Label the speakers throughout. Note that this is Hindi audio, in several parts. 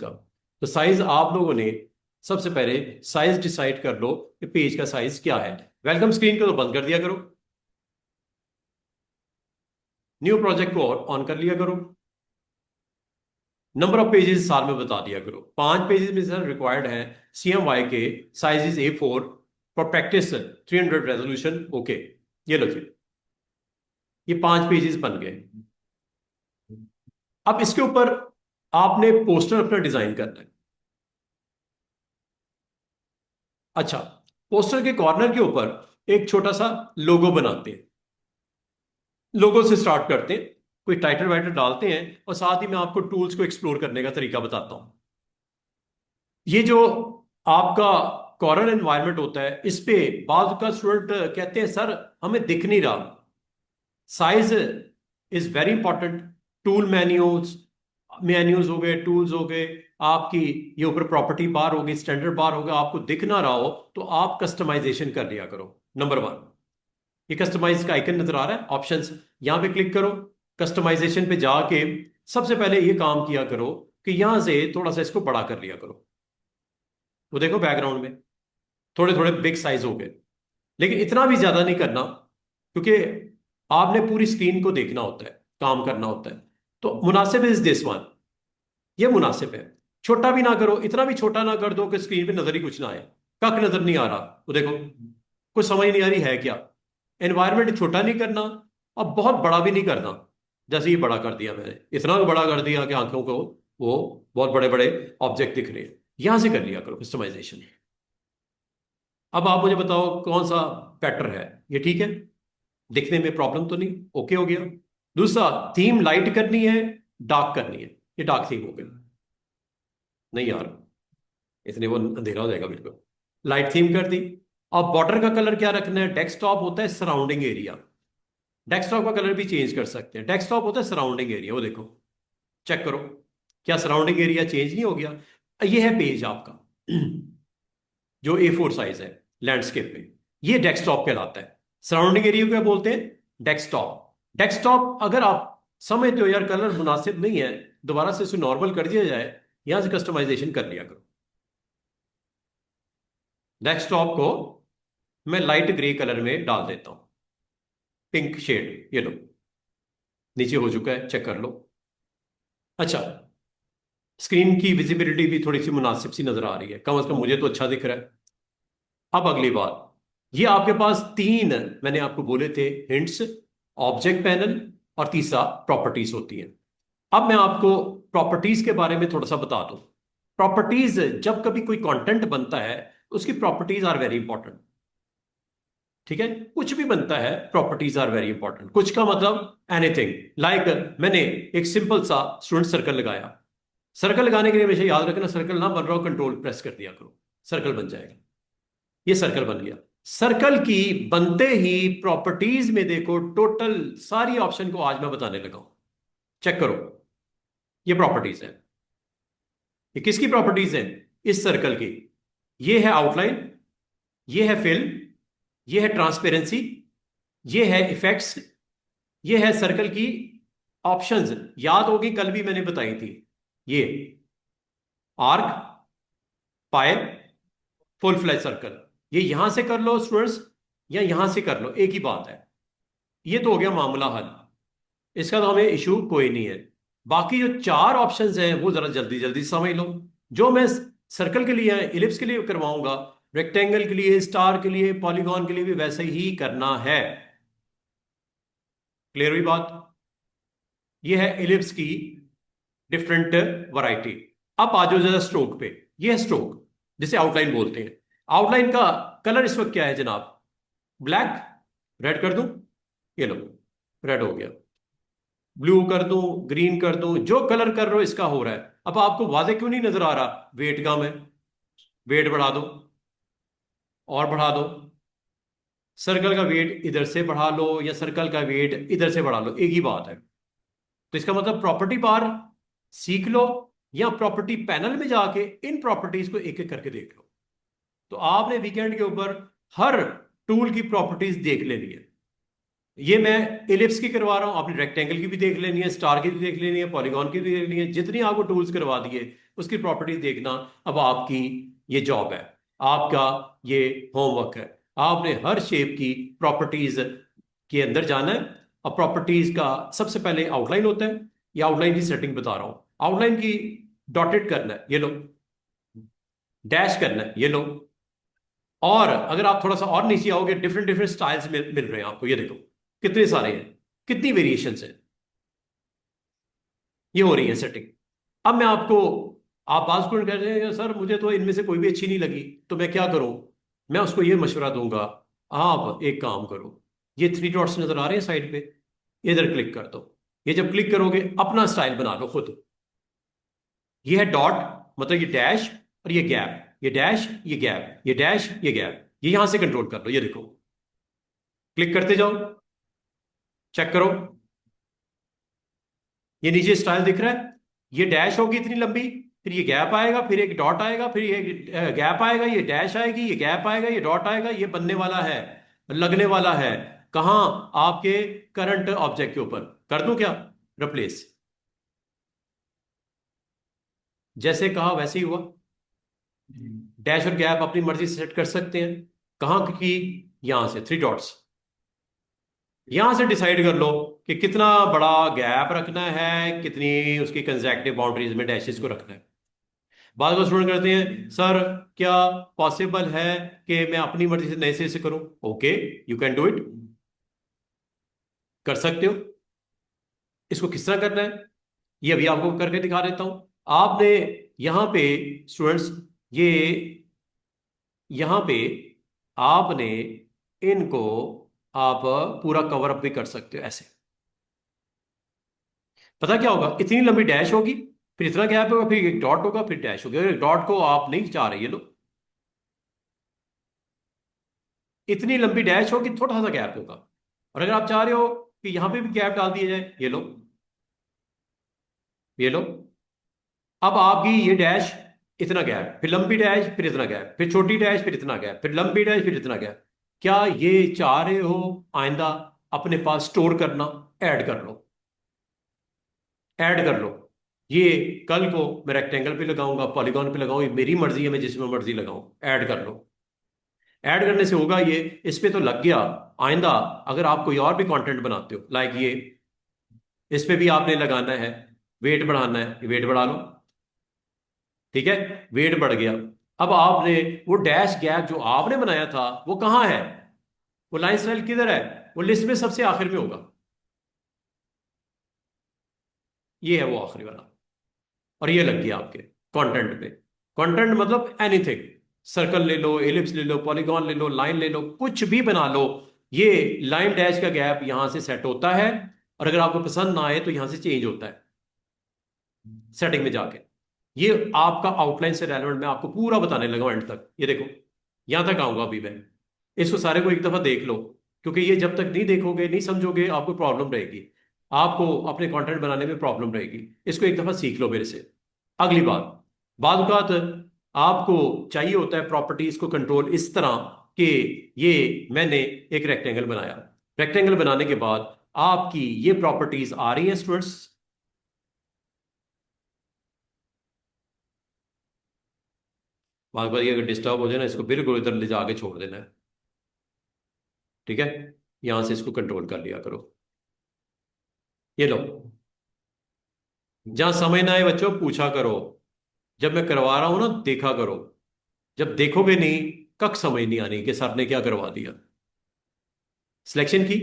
Speaker 1: का। तो साइज आप लोगों ने सबसे पहले साइज डिसाइड कर लो कि पेज का साइज क्या है। वेलकम स्क्रीन को तो बंद कर दिया करो, न्यू प्रोजेक्ट को ऑन कर लिया करो, नंबर ऑफ पेजेस साल में बता दिया करो। 5 पेजेस में सर रिक्वायर्ड है CMY के, size is A4 for practice 300 resolution. Okay, ये लो जी, ये 5 पेजेस बन गए। अब इसके ऊपर आपने पोस्टर अपना डिजाइन करना है। अच्छा, पोस्टर के कॉर्नर के ऊपर एक छोटा सा लोगो बनाते हैं। लोगो से स्टार्ट करते हैं, कोई टाइटल वाइटल डालते हैं और साथ ही मैं आपको टूल्स को एक्सप्लोर करने का तरीका बताता हूं। ये जो आपका कॉर्नर एनवायरनमेंट होता है, इस पे बाद का स्टूडेंट कहते हैं सर हमें दिख नहीं रहा। Size is very important. Tool menus, menus हो गए, टूल्स हो गए, आपकी ये ऊपर प्रॉपर्टी बार होगी, स्टैंडर्ड बार होगा। आपको दिख ना रहा हो तो आप कस्टमाइजेशन कर लिया करो। नंबर 1, ये कस्टमाइज का आइकन नजर आ रहा है, ऑप्शंस, यहां पे क्लिक करो। कस्टमाइजेशन पे जाके सबसे पहले ये काम किया करो कि यहां से थोड़ा सा इसको बड़ा कर लिया करो। वो देखो बैकग्राउंड में थोड़े थोड़े बिग साइज हो गए, लेकिन इतना भी ज्यादा नहीं करना, क्योंकि आपने पूरी स्क्रीन को देखना होता है, काम करना होता है। तो मुनासिब इज दिस वन, ये मुनासिब है। छोटा भी ना करो, इतना भी छोटा ना कर दो कि स्क्रीन पे नजर ही कुछ ना आए, कख नजर नहीं आ रहा। वो देखो, कुछ समझ नहीं आ रही है क्या। एनवायरमेंट छोटा नहीं करना और बहुत बड़ा भी नहीं करना। जैसे ये बड़ा कर दिया मैंने, इतना बड़ा कर दिया कि आंखों को वो बहुत बड़े बड़े ऑब्जेक्ट दिख रहे हैं। यहां से कर लिया करो कस्टमाइजेशन। अब आप मुझे बताओ कौन सा बेटर है, ये ठीक है, दिखने में प्रॉब्लम तो नहीं, ओके हो गया। दूसरा, थीम लाइट करनी है, डार्क करनी है, ये डार्क थीम हो गई। नहीं यार, इतने वो अंधेरा हो जाएगा बिल्कुल। लाइट थीम कर दी। अब बॉर्डर का कलर क्या रखना है? डेस्कटॉप होता है सराउंडिंग एरिया, डेस्कटॉप का कलर भी चेंज कर सकते हैं। डेस्कटॉप होता है सराउंडिंग एरिया, वो देखो, चेक करो क्या सराउंडिंग एरिया चेंज नहीं हो गया। ये है पेज आपका जो A4 साइज है लैंडस्केप में, ये डेस्कटॉप कहलाता है। सराउंडिंग एरिया को क्या बोलते हैं? डेस्कटॉप। डेस्कटॉप अगर आप समझते हो यार कलर मुनासिब नहीं है, दोबारा से इसे नॉर्मल कर दिया जाए, यहां से कस्टमाइजेशन कर लिया करो। डेस्कटॉप को मैं लाइट ग्रे कलर में डाल देता हूं, पिंक शेड, ये लो नीचे हो चुका है, चेक कर लो। अच्छा, स्क्रीन की विजिबिलिटी भी थोड़ी सी मुनासिब सी नजर आ रही है, कम से कम मुझे तो अच्छा दिख रहा है। अब अगली बात, ये आपके पास 3 मैंने आपको बोले थे हिंट्स, ऑब्जेक्ट पैनल और तीसरा प्रॉपर्टीज होती है। अब मैं आपको प्रॉपर्टीज के बारे में थोड़ा सा बता दूं। प्रॉपर्टीज, जब कभी कोई कंटेंट बनता है उसकी प्रॉपर्टीज आर वेरी इंपॉर्टेंट। ठीक है, कुछ भी बनता है प्रॉपर्टीज आर वेरी इंपॉर्टेंट। कुछ का मतलब एनीथिंग, लाइक मैंने एक सिंपल सा स्टूडेंट सर्कल लगाया। सर्कल लगाने के लिए हमेशा याद रखना, सर्कल ना बन रहा हो कंट्रोल प्रेस कर दिया करो, सर्कल बन जाएगा। ये सर्कल बन गया। सर्कल की बनते ही प्रॉपर्टीज में देखो, टोटल सारी ऑप्शन को आज मैं बताने लगा हूं, चेक करो। ये प्रॉपर्टीज है, ये किसकी प्रॉपर्टीज है? इस सर्कल की। ये है आउटलाइन, ये है फिल्म, ये है ट्रांसपेरेंसी, ये है इफेक्ट्स, ये है सर्कल की ऑप्शंस। याद होगी कल भी मैंने बताई थी, ये arc, pipe, full flash circle. ये यहां से कर लो स्टूडेंट्स या यहां से कर लो, एक ही बात है। ये तो हो गया मामला हल, इसका तो हमें इशू कोई नहीं है। बाकी जो 4 ऑप्शंस हैं वो जरा जल्दी जल्दी समझ लो। जो मैं सर्कल के लिए, इलिप्स के लिए करवाऊंगा, रेक्टेंगल के लिए, स्टार के लिए, पॉलीगॉन के लिए भी वैसे ही करना है। क्लियर हुई बात? ये है इलिप्स की डिफरेंट वैरायटी। अब आ जाओ जरा स्ट्रोक पे। ये है स्ट्रोक, जिसे आउटलाइन बोलते हैं। आउटलाइन का कलर इस वक्त क्या है जनाब? ब्लैक, रेड कर दूं? ये लो, रेड हो गया। ब्लू कर दूं, ग्रीन कर दूं, जो कलर कर रहे हो इसका हो रहा है। अब आपको वादे क्यों नहीं नजर आ रहा? वेट कम है, वेट बढ़ा दो और बढ़ा दो। सर्कल का वेट इधर से बढ़ा लो या सर्कल का वेट इधर से बढ़ा लो, एक ही बात है। तो इसका मतलब प्रॉपर्टी बार सीख लो या प्रॉपर्टी पैनल में जाके इन प्रॉपर्टीज को एक एक करके देख लो। तो आपने वीकेंड के ऊपर हर टूल की प्रॉपर्टीज देख लेनी है। ये मैं एलिप्स की करवा रहा हूं, आपने रेक्टेंगल की भी देख लेनी है, स्टार की भी देख लेनी है, पॉलीगॉन की भी देख लेनी है, जितनी आपको टूल्स करवा दिए उसकी प्रॉपर्टीज देखना अब आपकी ये जॉब है, आपका ये होमवर्क है। आपने हर शेप की प्रॉपर्टीज के अंदर जाना है। अब प्रॉपर्टीज का सबसे पहले आउटलाइन होता है, ये आउटलाइन की सेटिंग बता रहा हूं। आउटलाइन की डॉटेड करना है, ये लो, डैश करना है, ये लो। और अगर आप थोड़ा सा और नीचे आओगे, डिफरेंट डिफरेंट स्टाइल्स मिल रहे हैं आपको, ये देखो कितने सारे हैं, कितनी वेरिएशंस हैं, ये हो रही है सेटिंग। अब मैं आपको, आप बात स्टूडेंट कह रहे हैं सर मुझे तो इनमें से कोई भी अच्छी नहीं लगी, तो मैं क्या करूं? मैं उसको ये मशवरा दूंगा, आप एक काम करो, ये थ्री डॉट्स नजर आ रहे हैं साइड पे, इधर क्लिक कर दो। ये जब क्लिक करोगे अपना स्टाइल बना लो खुद। ये है डॉट, मतलब ये डैश और ये गैप, ये डैश ये गैप, ये डैश ये गैप, ये यहां से कंट्रोल कर लो। ये देखो, क्लिक करते जाओ, चेक करो, ये नीचे स्टाइल दिख रहा है, ये डैश होगी इतनी लंबी, फिर ये गैप आएगा, फिर एक डॉट आएगा, फिर ये गैप आएगा, ये डैश आएगी, ये गैप आएगा, ये डॉट आएगा। ये बनने वाला है, लगने वाला है कहाँ? आपके करंट ऑब्जेक्ट के ऊपर। कर दूं क्या रिप्लेस? जैसे कहा वैसे ही हुआ। डैश और गैप अपनी मर्जी से सेट कर सकते हैं। कहाँ की? यहां से थ्री डॉट्स, यहां से डिसाइड कर लो कि कितना बड़ा गैप रखना है, कितनी उसकी कंसेक्टिव बाउंड्रीज में डैशेस को रखना है। बाद में स्टूडेंट करते हैं सर क्या पॉसिबल है कि मैं अपनी मर्जी से नए सिरे से करूं? Okay, you can do it, कर सकते हो। इसको किस तरह करना है ये अभी आपको करके दिखा देता हूं। आपने यहां पे स्टूडेंट्स, ये यहां पे आपने इनको आप पूरा कवर अप भी कर सकते हो ऐसे। पता क्या होगा, इतनी लंबी डैश होगी, फिर इतना गैप होगा, फिर एक डॉट होगा, फिर डैश होगा। डॉट को आप नहीं चाह रहे, ये लो, इतनी लंबी डैश होगी, थोड़ा सा गैप होगा। और अगर आप चाह रहे हो कि यहां पे भी गैप डाल दिया जाए, ये लो, ये लो। अब आपकी ये डैश, इतना गैप, फिर लंबी डैश, फिर इतना गैप, फिर छोटी डैश, फिर इतना गैप, फिर लंबी डैश, फिर इतना गैप। क्या ये चाह रहे हो आइंदा अपने पास स्टोर करना? ऐड कर लो, ऐड कर लो। ये कल को मैं रेक्टेंगल पे लगाऊंगा, पॉलीगॉन पे लगाऊं, ये मेरी मर्जी है, मैं जिसमें मर्जी लगाऊं। ऐड कर लो। ऐड करने से होगा ये, इस पे तो लग गया। आइंदा अगर आप कोई और भी कंटेंट बनाते हो, लाइक ये, इस पे भी आपने लगाना है, वेट बढ़ाना है, वेट बढ़ा लो। ठीक है, वेट बढ़ गया। अब आपने वो डैश गैप जो आपने बनाया था वो कहाँ है? वो लाइन स्टाइल किधर है? वो लिस्ट में सबसे आखिर में होगा, ये है वो आखिरी वाला। और ये लग गया आपके कंटेंट पे। कंटेंट मतलब एनीथिंग, सर्कल ले लो, एलिप्स ले लो, पॉलीगॉन ले लो, लाइन ले लो, कुछ भी बना लो। ये लाइन डैश का गैप यहां से सेट होता है, और अगर आपको पसंद ना आए तो यहां से चेंज होता है सेटिंग में जाके। ये आपका आउटलाइन से रेलेवेंट मैं आपको पूरा बताने लगा हूं एंड तक। ये देखो, यहां तक आऊंगा अभी मैं। इसको सारे को एक दफा देख लो, क्योंकि ये जब तक नहीं देखोगे नहीं समझोगे आपको प्रॉब्लम रहेगी, आपको अपने कंटेंट बनाने में प्रॉब्लम रहेगी। इसको एक दफा सीख लो मेरे से। अगली बात, बाद औक़ात आपको चाहिए होता है प्रॉपर्टीज को कंट्रोल इस तरह कि ये मैंने एक रेक्टेंगल बनाया, रेक्टेंगल बनाने के बाद आपकी ये प्रॉपर्टीज आ रही हैं स्टूडेंट्स। बाद बार ये अगर डिस्टर्ब हो जाए ना, इसको बिल्कुल इधर ले जाके छोड़ देना है। ठीक है, यहां से इसको कंट्रोल कर लिया करो। ये लो, जहां समझ ना आए बच्चों पूछा करो, जब मैं करवा रहा हूं ना देखा करो। जब देखोगे नहीं, कख समझ नहीं आनी कि सर ने क्या करवा दिया। सिलेक्शन की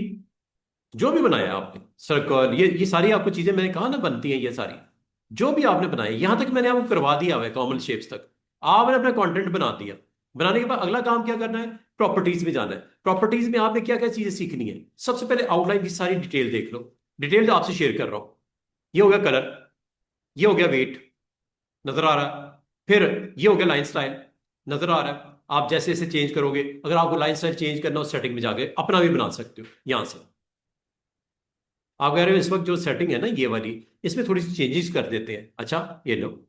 Speaker 1: जो भी बनाया आपने, सर्कल, ये सारी आपको चीजें मैंने कहा ना बनती हैं, ये सारी जो भी आपने बनाई, यहां तक मैंने आपको करवा दिया हुआ है कॉमन शेप्स तक। आपने अपना कंटेंट बना दिया। बनाने के बाद अगला काम क्या करना है? प्रॉपर्टीज में जाना है। प्रॉपर्टीज में आपने क्या क्या चीजें सीखनी है? सबसे पहले आउटलाइन की सारी डिटेल देख लो। डिटेल जो आपसे शेयर कर रहा हूं, ये हो गया कलर, ये हो गया वेट, नजर आ रहा है। फिर ये हो गया लाइन स्टाइल, नजर आ रहा है। आप जैसे जैसे चेंज करोगे, अगर आपको लाइन स्टाइल चेंज करना हो सेटिंग में जाके अपना भी बना सकते हो यहां से। आप कह रहे हो इस वक्त जो सेटिंग है ना ये वाली, इसमें थोड़ी सी चेंजेस कर देते हैं। अच्छा, ये लो,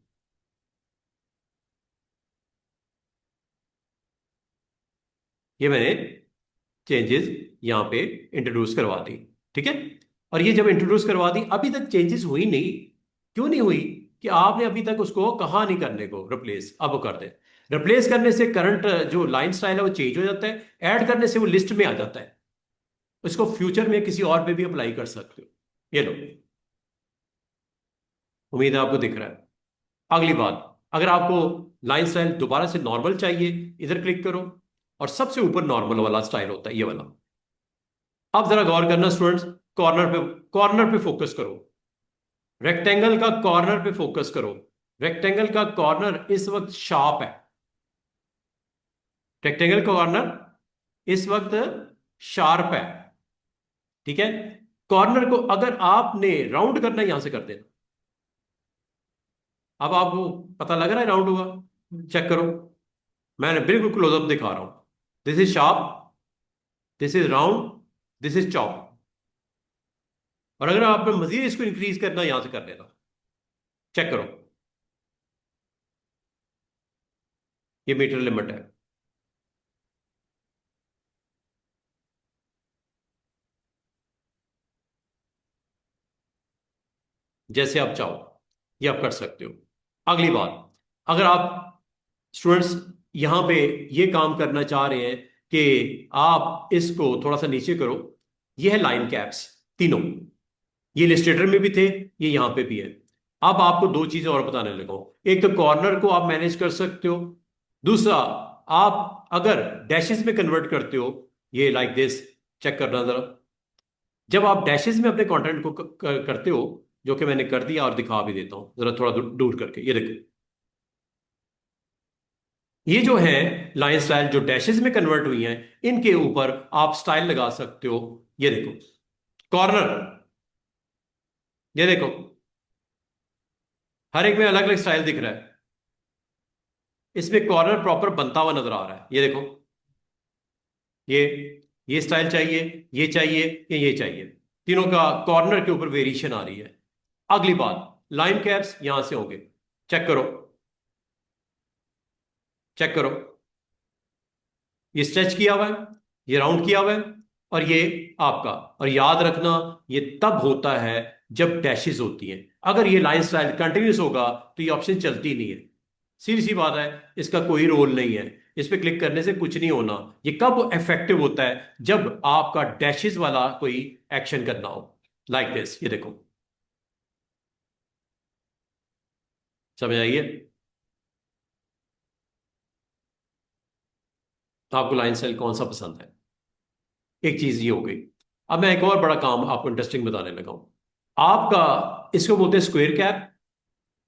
Speaker 1: ये मैंने चेंजेस यहाँ पे इंट्रोड्यूस करवा दी। ठीक है, और ये जब इंट्रोड्यूस करवा दी, अभी तक चेंजेस हुई नहीं। क्यों नहीं हुई? कि आपने अभी तक उसको कहा नहीं करने को रिप्लेस, अब वो कर दे। रिप्लेस करने से करंट जो लाइन स्टाइल है वो चेंज हो जाता है, ऐड करने से वो लिस्ट में आ जाता है। इसको फ्यूचर में किसी और पे भी अप्लाई कर सकते हो। ये लो, उम्मीद है आपको दिख रहा है। अगली बात, अगर आपको लाइन स्टाइल दोबारा से नॉर्मल चाहिए, इधर क्लिक करो, और सबसे ऊपर नॉर्मल वाला स्टाइल होता है ये वाला। अब जरा गौर करना स्टूडेंट्स, कॉर्नर पे फोकस करो, रेक्टेंगल का कॉर्नर पे फोकस करो। रेक्टेंगल का कॉर्नर इस वक्त शार्प है। रेक्टेंगल का कॉर्नर इस वक्त शार्प है। ठीक है, कॉर्नर को अगर आपने राउंड करना है, यहां से कर देना। अब आपको पता लग रहा है राउंड हुआ? चेक करो, मैंने बिल्कुल क्लोजअप दिखा रहा हूं। This is sharp, this is round, this is chop. और अगर आपने मजीद इसको इंक्रीज करना, यहां से कर लेना। चेक करो, ये मीटर लिमिट है। जैसे आप चाहो ये आप कर सकते हो। अगली बात, अगर आप स्टूडेंट्स यहां पे ये काम करना चाह रहे हैं कि आप इसको थोड़ा सा नीचे करो, ये है लाइन कैप्स तीनों। ये इलस्ट्रेटर में भी थे, ये यहां पे भी है। अब आपको दो चीजें और बताने लगा हूं। एक तो कॉर्नर को आप मैनेज कर सकते हो, दूसरा आप अगर डैशेस में कन्वर्ट करते हो, ये लाइक दिस। चेक करना जरा, जब आप डैशेस में अपने कंटेंट को करते हो, जो कि मैंने कर दिया और दिखा भी देता हूं जरा थोड़ा दूर करके, ये देखो, ये जो है लाइन स्टाइल जो डैशेस में कन्वर्ट हुई हैं, इनके ऊपर आप स्टाइल लगा सकते हो। ये देखो कॉर्नर, ये देखो हर एक में अलग अलग स्टाइल दिख रहा है। इसमें कॉर्नर प्रॉपर बनता हुआ नजर आ रहा है। ये देखो, ये ये स्टाइल चाहिए, ये चाहिए, ये चाहिए, तीनों का कॉर्नर के ऊपर वेरिएशन आ रही है। अगली बात, लाइन कैप्स यहां से होंगे। चेक करो, चेक करो, ये स्ट्रेच किया हुआ है, ये राउंड किया हुआ है, और ये आपका। और याद रखना, ये तब होता है जब डैशेस होती हैं। अगर ये लाइन स्टाइल कंटिन्यूस होगा तो ये ऑप्शन चलती नहीं है। सीधी सी बात है, इसका कोई रोल नहीं है, इस पे क्लिक करने से कुछ नहीं होना। ये कब इफेक्टिव होता है? जब आपका डैशेस वाला कोई एक्शन करना हो, लाइक दिस। ये देखो, समझ आइए? तो आपको लाइन स्टाइल कौन सा पसंद है? एक चीज ये हो गई। अब मैं एक और बड़ा काम आपको इंटरेस्टिंग बताने लगा हूं। आपका, इसको बोलते हैं स्क्वायर कैप,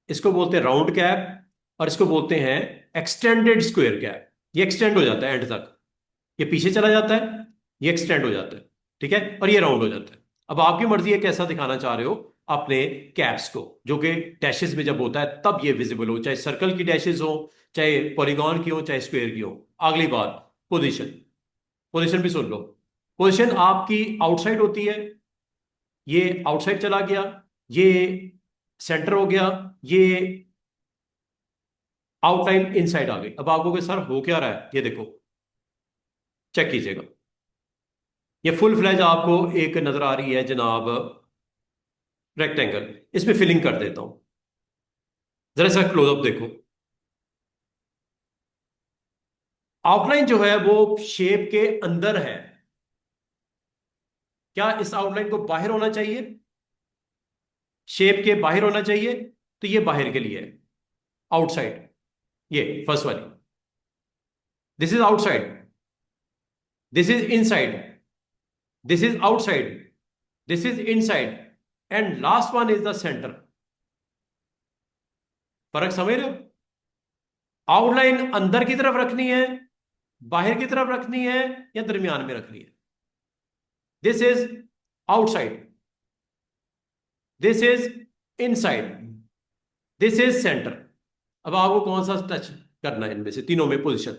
Speaker 1: इसको बोलते हैं राउंड कैप, और इसको बोलते हैं एक्सटेंडेड स्क्वायर कैप। ये एक्सटेंड हो जाता है एंड तक, ये पीछे चला जाता है, ये एक्सटेंड हो जाता है। ठीक है, और ये राउंड हो जाता है। अब आपकी मर्जी है कैसा दिखाना चाह रहे हो अपने कैप्स को, जो कि डैशेस में जब होता है तब ये विजिबल हो, चाहे सर्कल की डैशेस हो, चाहे पॉलीगॉन की हो, चाहे स्क्वायर की हो। अगली बात, पोजीशन। पोजीशन भी सुन लो। पोजीशन आपकी आउटसाइड होती है, ये आउटसाइड चला गया, ये सेंटर हो गया, ये आउटलाइन इनसाइड आ गई। अब आपको कि सर हो क्या रहा है, ये देखो, चेक कीजिएगा। ये फुल फ्लैज आपको एक नजर आ रही है जनाब, रेक्टेंगल। इसमें फिलिंग कर देता हूं, जरा सा क्लोजअप देखो। आउटलाइन जो है वो शेप के अंदर है। क्या इस आउटलाइन को बाहर होना चाहिए? शेप के बाहर होना चाहिए, तो ये बाहर के लिए है, आउटसाइड। ये फर्स्ट वाली, this is outside, this is inside, this is outside, this is inside, and last one is the centre. फर्क समझ रहे हो? आउटलाइन अंदर की तरफ रखनी है, बाहर की तरफ रखनी है, या दरमियान में रखनी है? This is outside, this is inside, this is centre. अब आपको कौन सा टच करना है इनमें से तीनों में पोजीशन?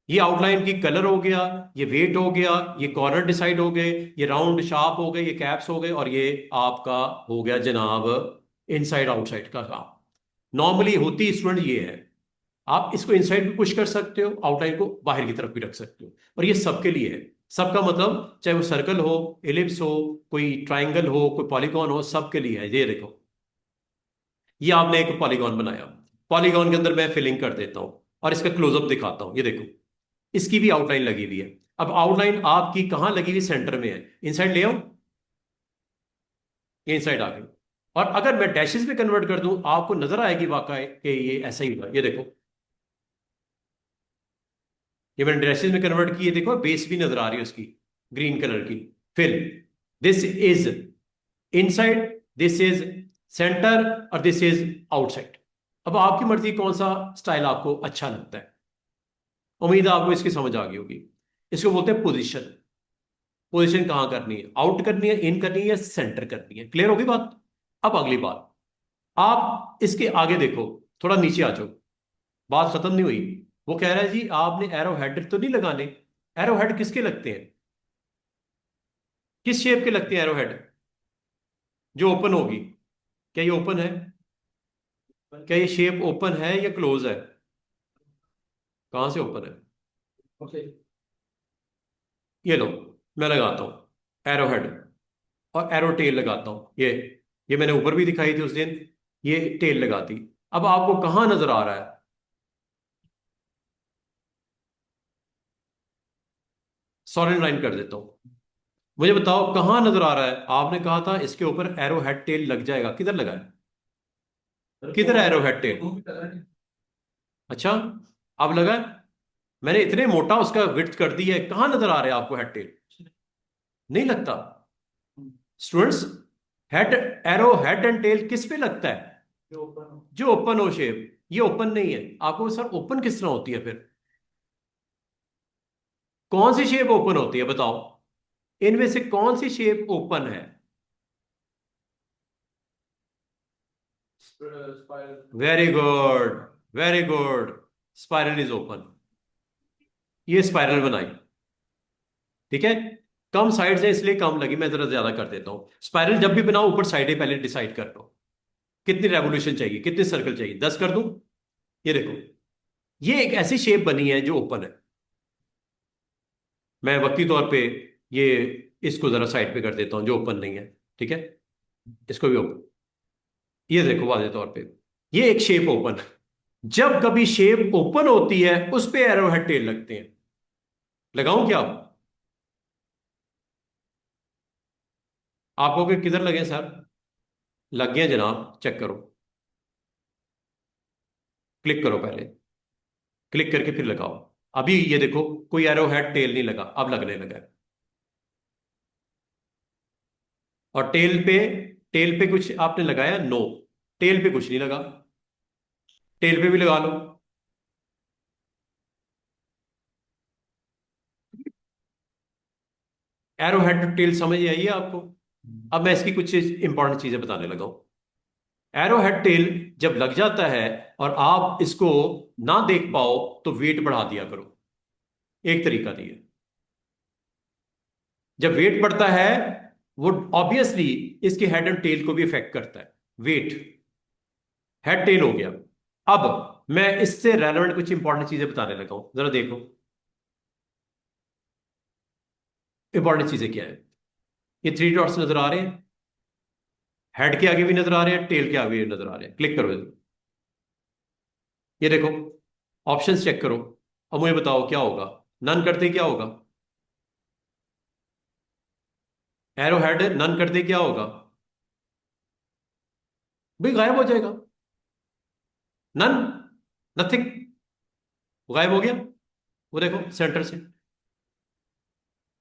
Speaker 1: ये आउटलाइन की कलर हो गया, ये वेट हो गया, ये कॉर्नर डिसाइड हो गए, ये राउंड शार्प हो गए, ये कैप्स हो गए, और ये आपका हो गया जनाब इनसाइड आउटसाइड का काम। नॉर्मली होती स्टूडेंट ये है। आप इसको इनसाइड भी पुश कर सकते हो, आउटलाइन को बाहर की तरफ भी रख सकते हो, और ये सबके लिए है। सबका मतलब चाहे वो सर्कल हो, एलिप्स हो, कोई ट्राइंगल हो, कोई पॉलीगॉन हो, सबके लिए है। ये देखो, ये आपने एक पॉलीगॉन बनाया, पॉलीगॉन के अंदर मैं फिलिंग कर देता हूं और इसका क्लोजअप दिखाता हूं। ये देखो, इसकी भी आउटलाइन लगी हुई है। अब आउटलाइन आपकी कहां लगी हुई? सेंटर में है। इनसाइड ले आओ, ये इनसाइड आ गई। और अगर मैं डैशेस में कन्वर्ट कर दूं, आपको नजर आएगी वाकई कि ये ऐसा ही हुआ। ये देखो, ये मैंने डैशेस में कन्वर्ट की है, देखो बेस भी नजर आ रही है उसकी, ग्रीन कलर की। फिर this is inside, this is centre, और दिस इज आउटसाइड। अब आपकी मर्जी कौन सा स्टाइल आपको अच्छा लगता है। उम्मीद है आपको इसकी समझ आ गई होगी। इसको बोलते हैं पोजीशन। पोजीशन कहां करनी है? आउट करनी है, इन करनी है, या सेंटर करनी है? क्लियर होगी बात? अब अगली बात, आप इसके आगे देखो, थोड़ा नीचे आ जाओ, बात खत्म नहीं हुई। वो कह रहा है जी आपने एरो हेड तो नहीं लगाने। एरो हेड किसके लगते हैं? किस शेप के लगते हैं एरो हेड? जो ओपन होगी। क्या ये ओपन है? क्या ये शेप ओपन है या क्लोज है? कहां से ओपन है? ये लो, मैं लगाता हूं एरो हेड और एरो टेल लगाता हूं। ये मैंने ऊपर भी दिखाई थी उस दिन, ये टेल लगा दी। अब आपको कहां नजर आ रहा है? सॉलिड लाइन कर देता हूं। मुझे बताओ कहां नजर आ रहा है? आपने कहा था इसके ऊपर एरो हेड टेल लग जाएगा, किधर लगा है? किधर है एरो हेड टेल? अच्छा, अब लगा है? मैंने इतने मोटा उसका विड्थ कर दी है, कहां नजर आ रहा है आपको हेड टेल? नहीं लगता। Students, head, arrow head and tail किस पे लगता है? जो ओपन हो शेप। ये ओपन नहीं है। आपको सर ओपन किस तरह होती है फिर? कौन सी शेप ओपन होती है बताओ? इनमें से कौन सी शेप ओपन है? Very good, very good. Spiral is open. ये स्पाइरल बनाई, ठीक है। कम साइड्स है इसलिए कम लगी, मैं जरा ज्यादा कर देता हूं। स्पाइरल जब भी बनाओ ऊपर साइडें पहले डिसाइड कर लो, कितनी रेवोल्यूशन चाहिए, कितने सर्कल चाहिए। 10 कर दूं? ये देखो, ये एक ऐसी शेप बनी है जो ओपन है। मैं वक्ती तौर पे ये इसको जरा साइड पे कर देता हूं, जो ओपन नहीं है, ठीक है। इसको भी ओपन। ये देखो वाजे तौर पे, ये एक शेप ओपन है। जब कभी शेप ओपन होती है उस पे एरो हेड टेल लगते हैं। लगाऊं क्या आप? आपको कि किधर लगे सर? लग गए जनाब, चेक करो। क्लिक करो पहले, क्लिक करके फिर लगाओ। अभी ये देखो, कोई एरो हेड टेल नहीं लगा, अब लगने लगा है। और टेल पे कुछ आपने लगाया? नो, टेल पे कुछ नहीं लगा। टेल पे भी लगा लो। एरो हेड टेल समझ आई है आपको? अब मैं इसकी कुछ इंपॉर्टेंट चीजें बताने लगा हूं। एरो हेड टेल जब लग जाता है और आप इसको ना देख पाओ, तो वेट बढ़ा दिया करो। एक तरीका दिए, जब वेट बढ़ता है, वो ऑब्वियसली इसके हेड एंड टेल को भी इफेक्ट करता है। वेट, हेड टेल हो गया। अब मैं इससे रेलेवेंट कुछ इंपॉर्टेंट चीजें बताने लगा हूं, जरा देखो। इंपॉर्टेंट चीजें क्या है? ये थ्री डॉट्स नजर आ रहे हैं, हेड के आगे भी नजर आ रहे हैं, टेल के आगे भी नजर आ रहे हैं। क्लिक करो इधर। ये देखो, ऑप्शंस चेक करो। अब मुझे बताओ क्या होगा? नन करते क्या होगा? एरो हेड नन करते क्या होगा? भाई गायब हो जाएगा। नन, नथिंग, गायब हो गया। वो देखो सेंटर से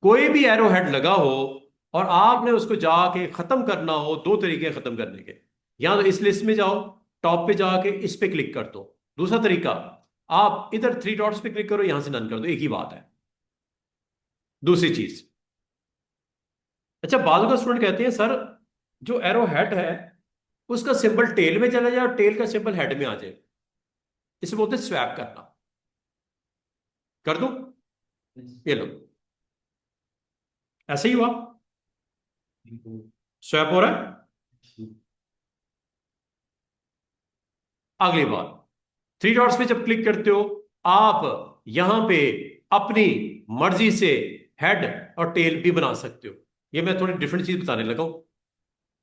Speaker 1: कोई भी एरो हेड लगा हो और आपने उसको जाके खत्म करना हो, दो तरीके हैं खत्म करने के। या तो इस लिस्ट में जाओ, टॉप पे जाके इस पे क्लिक कर दो। दूसरा तरीका, आप इधर थ्री डॉट्स पे क्लिक करो, यहां से नन कर दो, एक ही बात है। दूसरी चीज, अच्छा बाजू का स्टूडेंट कहते हैं सर, जो एरो हेड है उसका सिंबल टेल में चला जाए और टेल का सिंबल हेड में आ जाए, इसे बोलते हैं स्वैप करना। कर दो, ये लो, ऐसे ही हुआ, स्वैप हो रहा है। अगली बात, थ्री डॉट्स पे जब क्लिक करते हो, आप यहां पे अपनी मर्जी से हेड और टेल भी बना सकते हो। ये मैं थोड़ी डिफरेंट चीज बताने लगा हूं।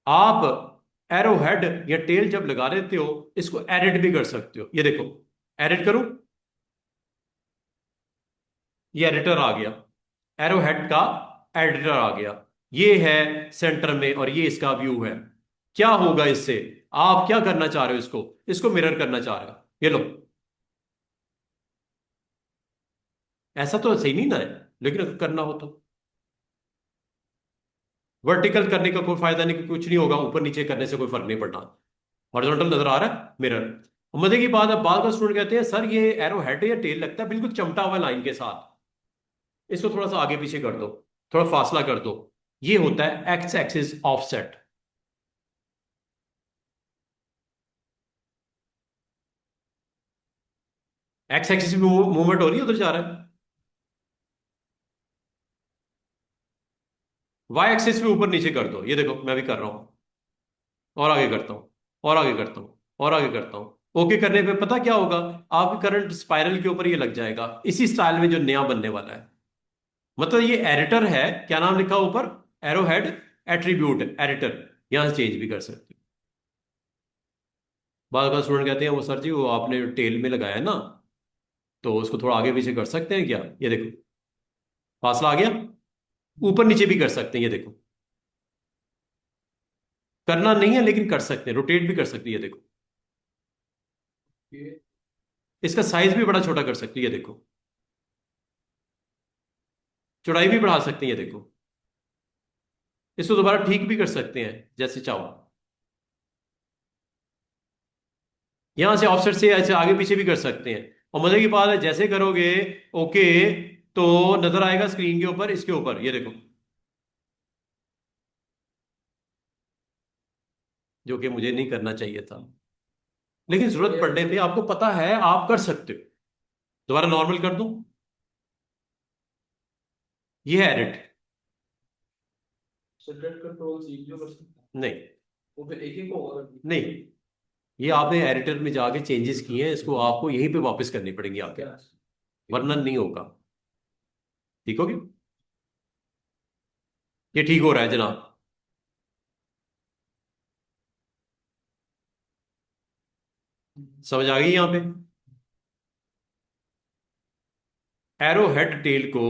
Speaker 1: आप एरो हेड या टेल जब लगा देते हो, इसको एडिट भी कर सकते हो। ये देखो, एडिट करूं, ये एडिटर आ गया, एरो हेड का एडिटर आ गया। ये है सेंटर में और ये इसका व्यू है। क्या होगा इससे? आप क्या करना चाह रहे हो? इसको इसको मिरर करना चाह रहे हो। ये लो, ऐसा तो सही नहीं ना है, लेकिन अगर करना हो तो वर्टिकल करने का कोई फायदा नहीं, कुछ नहीं होगा, ऊपर नीचे करने से कोई फर्क नहीं पड़ना। हॉरिजॉन्टल नजर आ रहा है मिरर। मजे की बात है, बाद का स्टूडेंट कहते हैं सर ये एरो हेड या टेल लगता है बिल्कुल चमटा हुआ लाइन के साथ, इसको थोड़ा सा आगे पीछे कर दो, थोड़ा फासला कर दो। ये होता है x axis offset. X axis में मूवमेंट हो रही है, उधर जा रहा है। वाई एक्सिस में ऊपर नीचे कर दो, ये देखो मैं भी कर रहा हूं, और आगे करता हूं, और आगे करता हूं, और आगे करता हूं। ओके करने पे पता क्या होगा? आपकी करंट स्पाइरल के ऊपर ये लग जाएगा, इसी स्टाइल में जो नया बनने वाला है। मतलब ये एडिटर है, क्या नाम लिखा ऊपर? Arrow head attribute editor. यहां से चेंज भी कर सकते हो। बाद का स्टूडेंट कहते हैं वो सर जी वो आपने टेल में लगाया है ना, तो उसको थोड़ा आगे पीछे कर सकते हैं क्या? ये देखो, फासला आ गया। ऊपर नीचे भी कर सकते हैं, ये देखो। करना नहीं है लेकिन कर सकते हैं, रोटेट भी कर सकते हैं, ये देखो। इसका साइज भी बड़ा छोटा कर सकते हैं, ये देखो। चौड़ाई भी बढ़ा सकते हैं, ये देखो। इसको दोबारा ठीक भी कर सकते हैं जैसे चाहो। यहां से ऑफसेट से ऐसे आगे पीछे भी कर सकते हैं। और मजे की बात है, जैसे करोगे ओके तो नजर आएगा स्क्रीन के ऊपर, इसके ऊपर ये देखो, जो कि मुझे नहीं करना चाहिए था, लेकिन जरूरत पड़ने पे आपको पता है आप कर सकते हो। दोबारा नॉर्मल कर दूं? ये है एडिट।
Speaker 2: सेपरेट कंट्रोल सीख जो कर सकते हैं
Speaker 1: नहीं,
Speaker 2: वो फिर एक एक होगा।
Speaker 1: नहीं, ये आपने एडिटर में जाके चेंजेस किए हैं, इसको आपको यहीं पे वापस करनी पड़ेंगी आके, वरना नहीं होगा। ठीक होगी? ये ठीक हो रहा है जनाब। समझ आ गई यहां पे? एरो हेड टेल को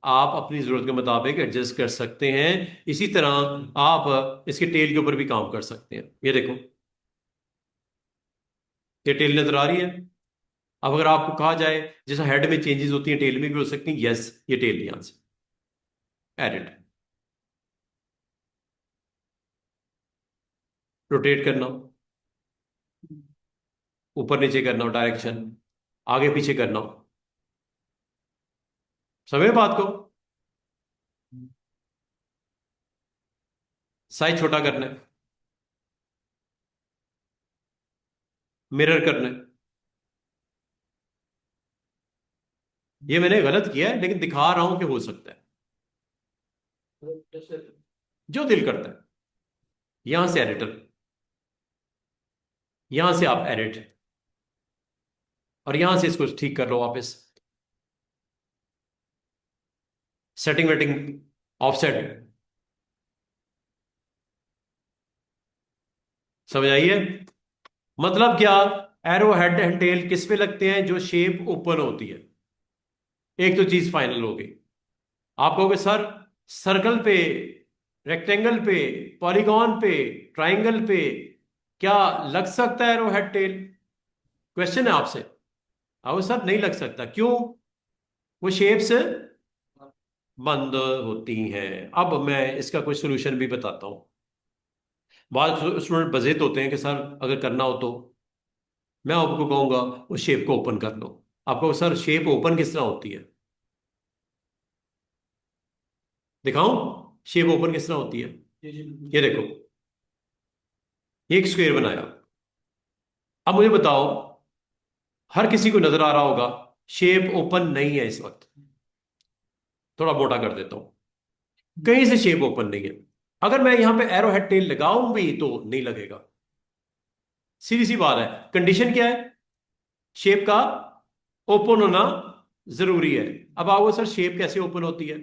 Speaker 1: आप अपनी जरूरत के मुताबिक एडजस्ट कर सकते हैं। इसी तरह आप इसके टेल के ऊपर भी काम कर सकते हैं। ये देखो, ये टेल नजर आ रही है। अब अगर आपको कहा जाए जैसा हेड में चेंजेस होती हैं टेल में भी हो सकती हैं, यस, ये टेल यहां से एडिट, रोटेट करना, ऊपर नीचे करना हो डायरेक्शन, आगे पीछे करना हो। समझे बात को? साइज छोटा करना है, मिरर करना है। ये मैंने गलत किया है लेकिन दिखा रहा हूं कि हो सकता है,
Speaker 2: जैसे
Speaker 1: जो दिल करता है। यहां से एडिटर, यहां से आप एडिट, और यहां से इसको ठीक कर लो वापस। Setting waiting offset. समझ आइए? मतलब क्या? एरो हेड एंड टेल किस पे लगते हैं? जो शेप ओपन होती है। एक तो चीज फाइनल हो गई। आप कहोगे सर सर्कल पे, रेक्टेंगल पे, पॉलीगॉन पे, ट्राइंगल पे क्या लग सकता है एरो हेड टेल? क्वेश्चन है आपसे। अब सर नहीं लग सकता, क्यों? वो शेप्स बंद होती हैं। अब मैं इसका कोई सोल्यूशन भी बताता हूं। बाद स्टूडेंट बजेट होते हैं कि सर अगर करना हो तो मैं आपको कहूंगा उस शेप को ओपन कर लो। आपको सर शेप ओपन किस तरह होती है दिखाऊं? शेप ओपन किस तरह होती है? ये देखो, ये एक स्क्वायर बनाया। अब मुझे बताओ, हर किसी को नजर आ रहा होगा शेप ओपन नहीं है इस वक्त। थोड़ा मोटा कर देता हूं, कहीं से शेप ओपन नहीं है। अगर मैं यहां पे एरो हेड टेल लगाऊं भी तो नहीं लगेगा। सीधी सी बात है। कंडीशन क्या है? शेप का ओपन होना जरूरी है। अब आओ सर शेप कैसे ओपन होती है?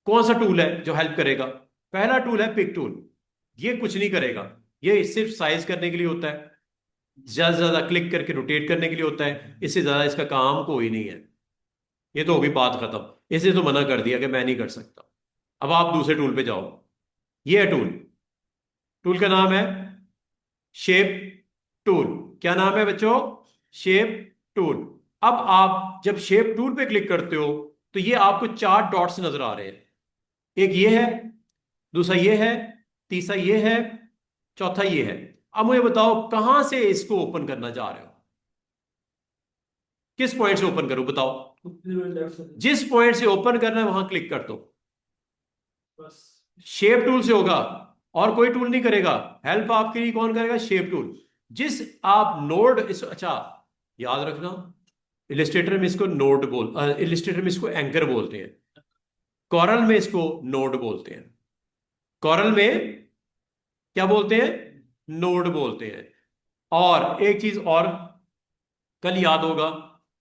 Speaker 1: कौन सा टूल है जो हेल्प करेगा? पहला टूल है पिक टूल। ये कुछ नहीं करेगा, ये सिर्फ साइज करने के लिए होता है, ज्यादा से ज्यादा क्लिक करके रोटेट करने के लिए होता है, इससे ज्यादा इसका काम कोई नहीं है। ये तो होगी बात खत्म, इसे तो मना कर दिया कि मैं नहीं कर सकता। अब आप दूसरे टूल पे जाओ। ये है टूल, टूल का नाम है शेप टूल। क्या नाम है बच्चों? Shape tool. अब आप जब शेप टूल पे क्लिक करते हो तो ये आपको 4 डॉट्स नजर आ रहे हैं। एक ये है, दूसरा ये है, तीसरा ये है, चौथा ये है। अब मुझे बताओ कहां से इसको ओपन करना चाह रहे हो? किस पॉइंट से ओपन करूं बताओ? जिस पॉइंट से ओपन करना है वहां क्लिक कर दो।
Speaker 2: बस
Speaker 1: शेप टूल से होगा, और कोई टूल नहीं करेगा। हेल्प आपके लिए कौन करेगा? Shape tool. जिस आप नोड इस, अच्छा याद रखना, इलिस्ट्रेटर में इसको इलिस्ट्रेटर में इसको एंकर बोलते हैं, कॉरल में इसको नोड बोलते हैं। कॉरल में क्या बोलते हैं? नोड बोलते हैं। और एक चीज और, कल याद होगा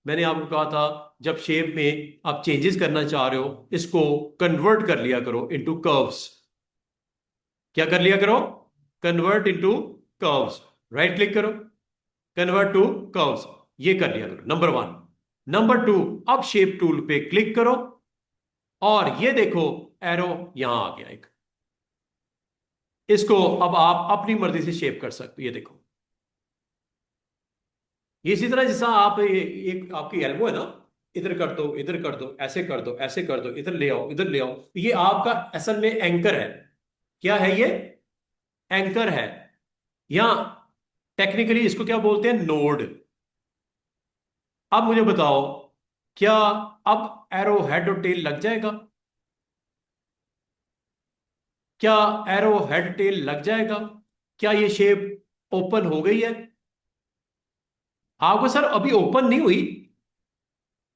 Speaker 1: मैंने आपको कहा था, जब शेप में आप चेंजेस करना चाह रहे हो इसको कन्वर्ट कर लिया करो इनटू कर्व्स। क्या कर लिया करो? Convert into curves. Right click करो, कन्वर्ट टू कर्व्स, ये कर लिया करो, नंबर 1। नंबर 2, अब शेप टूल पे क्लिक करो और ये देखो एरो यहां आ गया एक। इसको अब आप अपनी मर्जी से शेप कर सकते हो। ये देखो, ये इसी तरह जैसा आप एक आपकी एल्बो है ना, इधर कर दो, इधर कर दो, ऐसे कर दो, ऐसे कर दो, इधर ले आओ, इधर ले आओ, ये आपका असल में एंकर है। क्या है ये? एंकर है, या टेक्निकली इसको क्या बोलते हैं? नोड। अब मुझे बताओ, क्या अब एरो हेड और टेल लग जाएगा? क्या एरो हेड टेल लग जाएगा? क्या ये शेप ओपन हो गई है? आपको सर अभी ओपन नहीं हुई,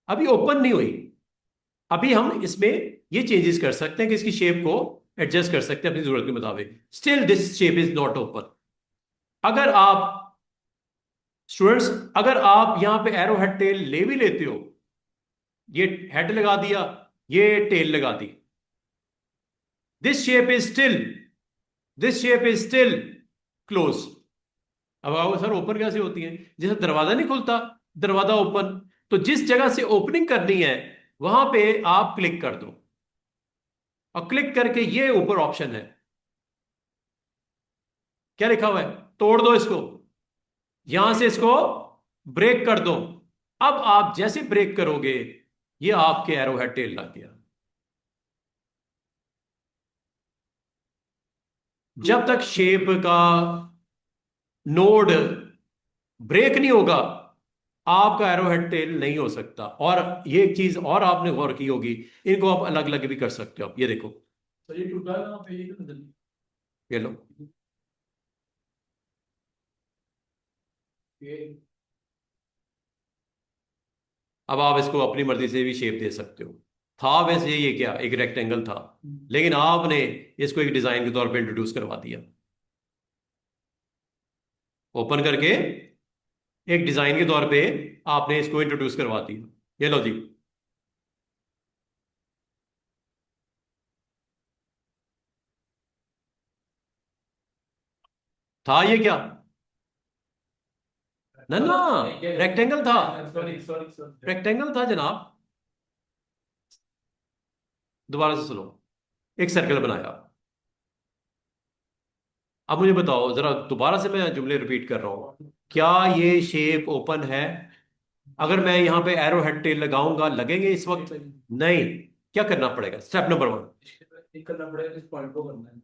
Speaker 1: अभी ओपन नहीं हुई। अभी हम इसमें ये चेंजेस कर सकते हैं कि इसकी शेप को एडजस्ट कर सकते हैं अपनी जरूरत के मुताबिक। Still this shape is not open. अगर आप स्टूडेंट्स, अगर आप यहां पे एरो हेड टेल ले भी लेते हो, ये हेड लगा दिया, ये टेल लगा दी, this shape is still, this shape is still close. अब आओ सर ओपन कैसे होती है? जैसे दरवाजा नहीं खुलता, दरवाजा ओपन, तो जिस जगह से ओपनिंग करनी है वहां पे आप क्लिक कर दो, और क्लिक करके ये ऊपर ऑप्शन है, क्या लिखा हुआ है? तोड़ दो इसको, यहां से इसको ब्रेक कर दो। अब आप जैसे ब्रेक करोगे ये आपके एरो हेड टेल लग गया। जब तक शेप का नोड ब्रेक नहीं होगा आपका एरो हेड टेल नहीं हो सकता। और ये एक चीज और आपने गौर की होगी, इनको आप अलग अलग भी कर सकते हो। आप ये देखो,
Speaker 2: तो ये टूटा है ना पे ये कितना जल्दी
Speaker 1: ये लो,
Speaker 2: ये
Speaker 1: अब आप इसको अपनी मर्जी से भी शेप दे सकते हो। था वैसे ये क्या, एक रेक्टेंगल था, लेकिन आपने इसको एक डिजाइन के तौर पे इंट्रोड्यूस करवा दिया। ओपन करके एक डिजाइन के तौर पे आपने इसको इंट्रोड्यूस करवा दिया। ये लो जी, था ये क्या? ना ना, रेक्टेंगल था,
Speaker 2: सॉरी सॉरी सॉरी
Speaker 1: रेक्टेंगल था जनाब। दोबारा से सुनो, एक सर्कल बनाया। अब मुझे बताओ जरा, दोबारा से मैं जुमले रिपीट कर रहा हूं, क्या ये शेप ओपन है? अगर मैं यहां पे एरो हेड टेल लगाऊंगा, लगेंगे इस वक्त? नहीं। क्या करना पड़ेगा? स्टेप नंबर 1,
Speaker 2: ठीक करना पड़ेगा, इस पॉइंट को करना है।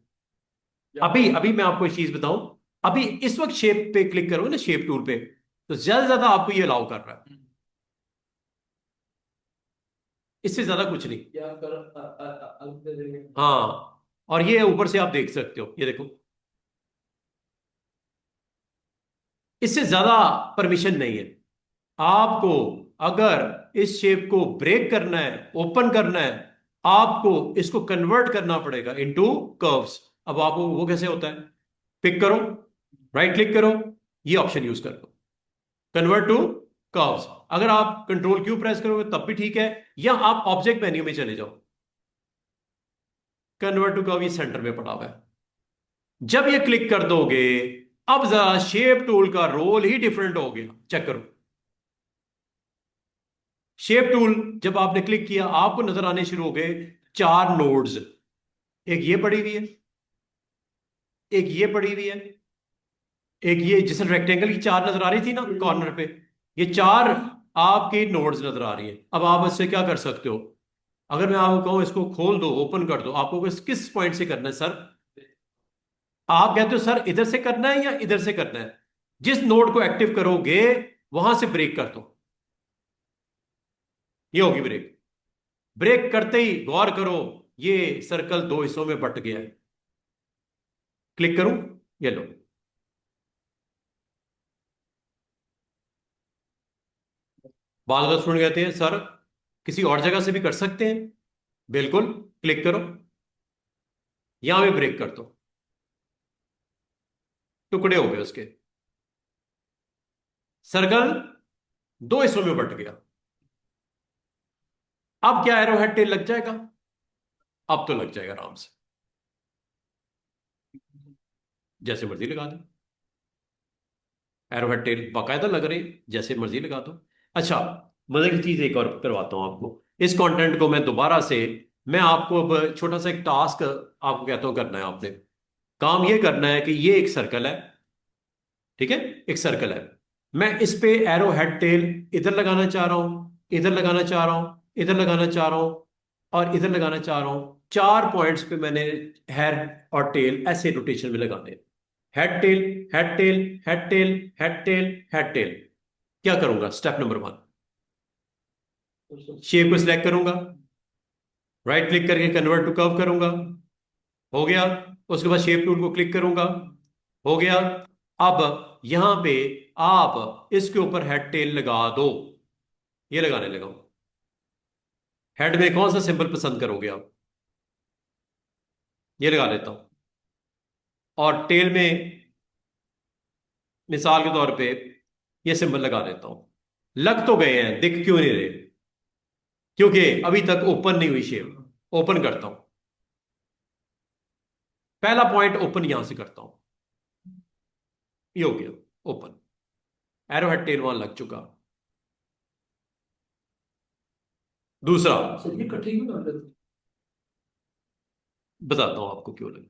Speaker 1: अभी अभी मैं आपको एक चीज बताऊं, अभी इस वक्त शेप पे क्लिक करोगे ना, शेप टूल पे, तो ज्यादा से ज्यादा आपको ये अलाउ कर रहा है, इससे ज्यादा कुछ नहीं।
Speaker 2: क्या कर अलग दे देंगे।
Speaker 1: हाँ, और ये ऊपर से आप देख सकते हो, ये देखो, इससे ज्यादा परमिशन नहीं है आपको। अगर इस शेप को ब्रेक करना है, ओपन करना है, आपको इसको कन्वर्ट करना पड़ेगा इनटू कर्व्स। अब आपको वो कैसे होता है? पिक करो, राइट क्लिक करो, ये ऑप्शन यूज कर लो, कन्वर्ट टू कर्व्स। अगर आप कंट्रोल क्यू प्रेस करोगे तब भी ठीक है, या आप ऑब्जेक्ट मेन्यू में चले जाओ। कन्वर्ट टू कर्व ये सेंटर में पड़ा हुआ है। जब ये क्लिक कर दोगे, अब जरा शेप टूल का रोल ही डिफरेंट हो गया। चेक करो, शेप टूल जब आपने क्लिक किया आपको नजर आने शुरू हो गए 4 नोड्स। एक ये पड़ी हुई है, एक ये पड़ी हुई है, एक ये जिसमें रेक्टेंगल की 4 नजर आ रही थी ना कॉर्नर पे, ये 4 आपकी नोड्स नजर आ रही है। अब आप इससे क्या कर सकते हो? अगर मैं आपको कहूं इसको खोल दो, ओपन कर दो, आपको किस पॉइंट से करना है सर? आप कहते हो सर इधर से करना है या इधर से करना है? जिस नोड को एक्टिव करोगे वहां से ब्रेक कर दो, ये होगी ब्रेक। ब्रेक करते ही गौर करो, ये सर्कल 2 हिस्सों में बट गया है। क्लिक करूं, ये लो। बाद का स्टूडेंट कहते हैं सर किसी और जगह से भी कर सकते हैं। बिल्कुल, क्लिक करो, यहां भी ब्रेक कर दो, टुकड़े हो गए उसके, सर्कल 2 हिस्सों में बट गया। अब क्या एरो हेड टेल लग जाएगा? अब तो लग जाएगा आराम से, जैसे मर्जी लगा दो। एरो हेड टेल बाकायदा लग रही, जैसे मर्जी लगा दो। अच्छा, मजे की चीज एक और करवाता हूं आपको। इस कंटेंट को मैं दोबारा से, मैं आपको अब छोटा सा एक टास्क आपको कहता हूं करना है। आपने काम ये करना है कि ये एक सर्कल है, ठीक है, एक सर्कल है। मैं इस पे एरो हेड टेल इधर लगाना चाह रहा हूं, इधर लगाना चाह रहा हूं, इधर लगाना चाह रहा हूं, और इधर लगाना चाह रहा हूं। 4 पॉइंट्स पे मैंने हेड और टेल ऐसे रोटेशन में लगाने हैं। Head tail, head tail, head tail, head tail, head tail. क्या करूंगा? स्टेप नंबर 1, शेप को सिलेक्ट करूंगा, राइट क्लिक करके कन्वर्ट टू कर्व करूंगा, हो गया। उसके बाद शेप टूल को क्लिक करूंगा, हो गया। अब यहां पे आप इसके ऊपर हेड टेल लगा दो, ये लगाने लगा हूं। हेड में कौन सा सिंबल पसंद करोगे आप? ये लगा लेता हूं। और टेल में मिसाल के तौर पे ये सिंबल लगा देता हूं। लग तो गए हैं, दिख क्यों नहीं रहे? क्योंकि अभी तक ओपन नहीं हुई शेप। ओपन करता हूं, पहला पॉइंट ओपन यहां से करता हूं, ये हो गया ओपन। एरो हेड टेल वहां लग चुका। दूसरा
Speaker 2: सर ये कटिंग में कर देते
Speaker 1: बताता हूं आपको क्यों लगा।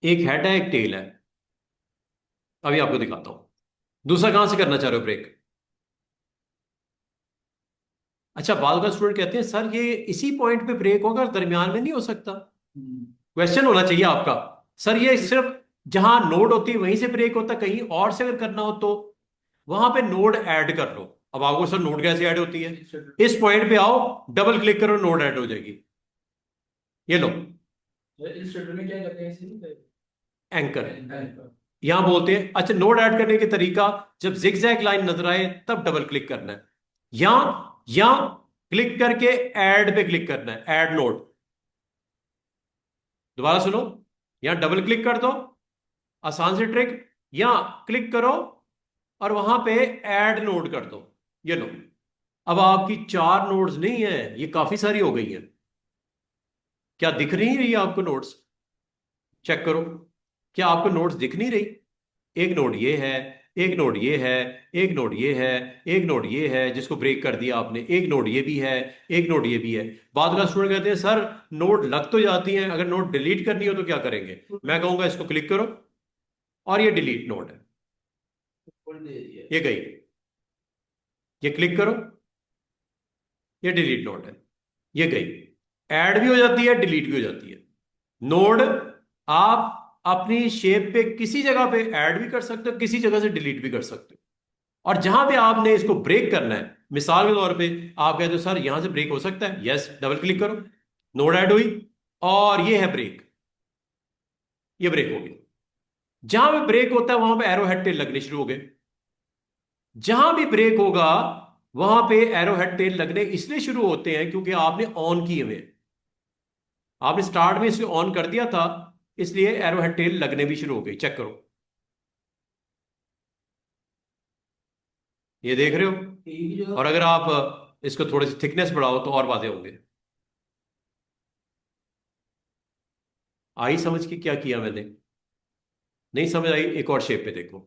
Speaker 1: एक हेड है, एक टेल है, अभी आपको दिखाता हूं। दूसरा कहां से करना चाह रहे हो ब्रेक? अच्छा, बाल का स्टूडेंट कहते हैं सर ये इसी पॉइंट पे ब्रेक होगा, दरमियान में नहीं हो सकता। क्वेश्चन होना चाहिए आपका, सर ये सिर्फ जहां नोड होती है वहीं से ब्रेक होता, कहीं और से अगर करना हो तो वहां पे नोड ऐड कर लो। अब आपको सर नोड कैसे ऐड होती है? इस पॉइंट पे आओ, डबल क्लिक करो, नोड ऐड हो जाएगी। ये लो,
Speaker 2: इस शेड्यूल में क्या करते हैं इसे?
Speaker 1: एंकर यहां बोलते हैं। अच्छा, नोड ऐड करने का तरीका, जब जिगजैग लाइन नजर आए तब डबल क्लिक करना है। यहां यहां क्लिक करके ऐड पे क्लिक करना है, ऐड नोड। दोबारा सुनो, यहां डबल क्लिक कर दो, आसान सी ट्रिक। यहां क्लिक करो और वहां पे ऐड नोड कर दो, ये लो। अब आपकी 4 नोड्स नहीं है, ये काफी सारी हो गई हैं। क्या दिख नहीं रही है आपको नोड्स? चेक करो, क्या आपको नोड्स दिख नहीं रही? एक नोड ये है, एक नोड ये है, एक नोड ये है, एक नोड ये है जिसको ब्रेक कर दिया आपने, एक नोड ये भी है, एक नोड ये भी है। बाद का स्टूडेंट कहते हैं सर नोड लग तो जाती हैं, अगर नोड डिलीट करनी हो तो क्या करेंगे? मैं कहूंगा इसको क्लिक करो और ये डिलीट नोड है, ये गई। ये क्लिक करो, ये डिलीट नोड है, ये गई। ऐड भी हो जाती है, डिलीट भी हो जाती है। नोड आप अपनी शेप पे किसी जगह पे ऐड भी कर सकते हो, किसी जगह से डिलीट भी कर सकते हो। और जहां पे आपने इसको ब्रेक करना है, मिसाल के तौर पे आप कहते हो सर यहां से ब्रेक हो सकता है, यस, डबल क्लिक करो, नोड ऐड हुई, और ये है ब्रेक, ये ब्रेक हो गया। जहां भी ब्रेक होता है वहां पे एरो हेड टेल लगने शुरू हो गए। जहां भी ब्रेक होगा वहां पे एरो हेड टेल लगने इसलिए शुरू होते हैं क्योंकि आपने ऑन किए हुए हैं। आपने स्टार्ट में इसे ऑन कर दिया था, इसलिए एरो हेड टेल लगने भी शुरू हो गई। चेक करो, ये देख रहे हो? और अगर आप इसको थोड़ी सी थिकनेस बढ़ाओ तो और वादे होंगे। आई समझ के क्या किया मैंने? नहीं समझ आई? एक और शेप पे देखो।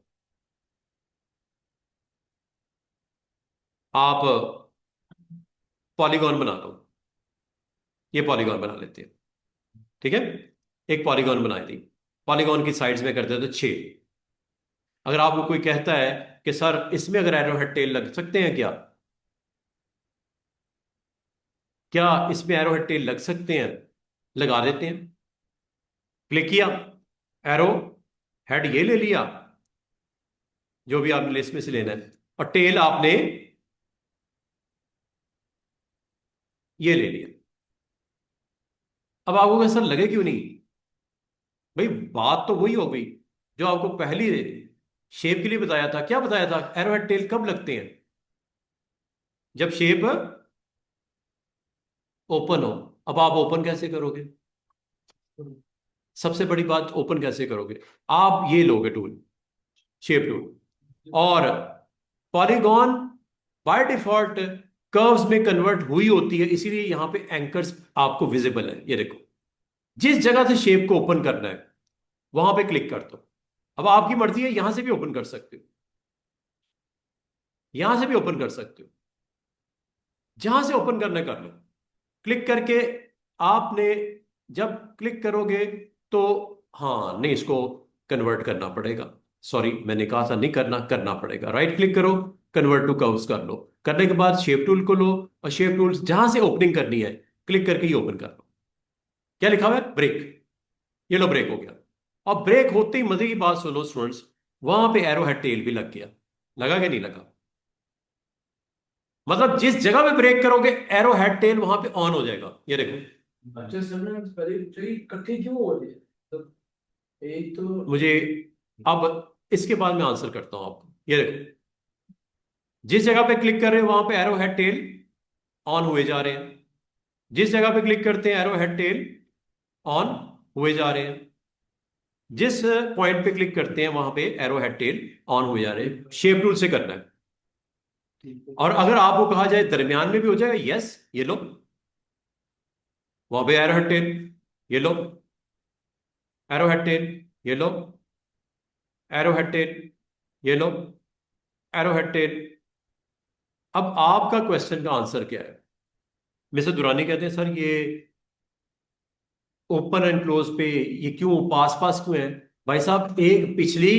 Speaker 1: आप पॉलीगॉन बना लो। ये पॉलीगॉन बना लेते हैं। ठीक है, एक पॉलीगॉन बना दी। पॉलीगॉन की साइड्स में करते हैं तो 6। अगर आपको कोई कहता है कि सर इसमें अगर एरो हेड टेल लग सकते हैं क्या, क्या इसमें एरो हेड टेल लग सकते हैं, लगा देते हैं। क्लिक किया, एरो हेड ये ले लिया, जो भी आपने लिस्ट में से लेना है, और टेल आपने ये ले लिया। अब आपको क्या सर लगे क्यों नहीं? भाई बात तो वही हो गई जो आपको पहली शेप के लिए बताया था। क्या बताया था? एरो हेड टेल कब लगते हैं? जब शेप ओपन हो। अब आप ओपन कैसे करोगे? सबसे बड़ी बात, ओपन कैसे करोगे? आप ये लोगे टूल, शेप टूल, और पॉलीगॉन बाय डिफॉल्ट कर्व्स में कन्वर्ट हुई होती है, इसीलिए यहां पे एंकर्स आपको विजिबल है। ये देखो, जिस जगह से शेप को ओपन करना है वहां पे क्लिक कर दो। अब आपकी मर्जी है, यहां से भी ओपन कर सकते हो, यहां से भी ओपन कर सकते हो, जहां से ओपन करना कर लो। क्लिक करके आपने जब क्लिक करोगे तो, हाँ नहीं, इसको कन्वर्ट करना पड़ेगा। सॉरी, मैंने कहा था नहीं करना, करना पड़ेगा। राइट क्लिक करो, कन्वर्ट टू कर्व्स कर लो। करने के बाद शेप टूल को लो, और शेप टूल जहां से ओपनिंग करनी है क्लिक करके ही ओपन कर लो। क्या लिखा हुआ है? ब्रेक। ये लो, ब्रेक हो गया। और ब्रेक होते ही मजे की बात सुनो स्टूडेंट्स, वहां पे एरो हेड टेल भी लग गया। लगा कि नहीं लगा? मतलब जिस जगह पे ब्रेक करोगे एरो हेड टेल वहां पे ऑन हो जाएगा। ये देखो।
Speaker 2: अच्छा सर, मैं पहले चाहिए इकट्ठे क्यों हो रही है? तो एक तो
Speaker 1: मुझे अब इसके बाद मैं आंसर करता हूं आपको। ये देखो, जिस जगह पे क्लिक कर रहे हो वहां पे एरो हेड टेल ऑन हुए जा रहे हैं। जिस जगह पे क्लिक करते हैं एरो हेड टेल ऑन हुए जा रहे हैं। जिस पॉइंट पे क्लिक करते हैं वहां पे एरो हेड टेल ऑन हुए जा रहे हैं। शेप टूल से करना है।
Speaker 2: ठीक है।
Speaker 1: और अगर आपको कहा जाए दरमियान में भी हो जाएगा, यस, ये लो, वहां पे एरो हेड टेल, ये लो, एरो हेड टेल, ये लो, एरो हेड टेल, ये लो, एरो हेड टेल। अब आपका क्वेश्चन का आंसर क्या है? मिस्टर दुरानी कहते हैं सर ये ओपन एंड क्लोज पे ये क्यों पास पास क्यों है? भाई साहब, एक पिछली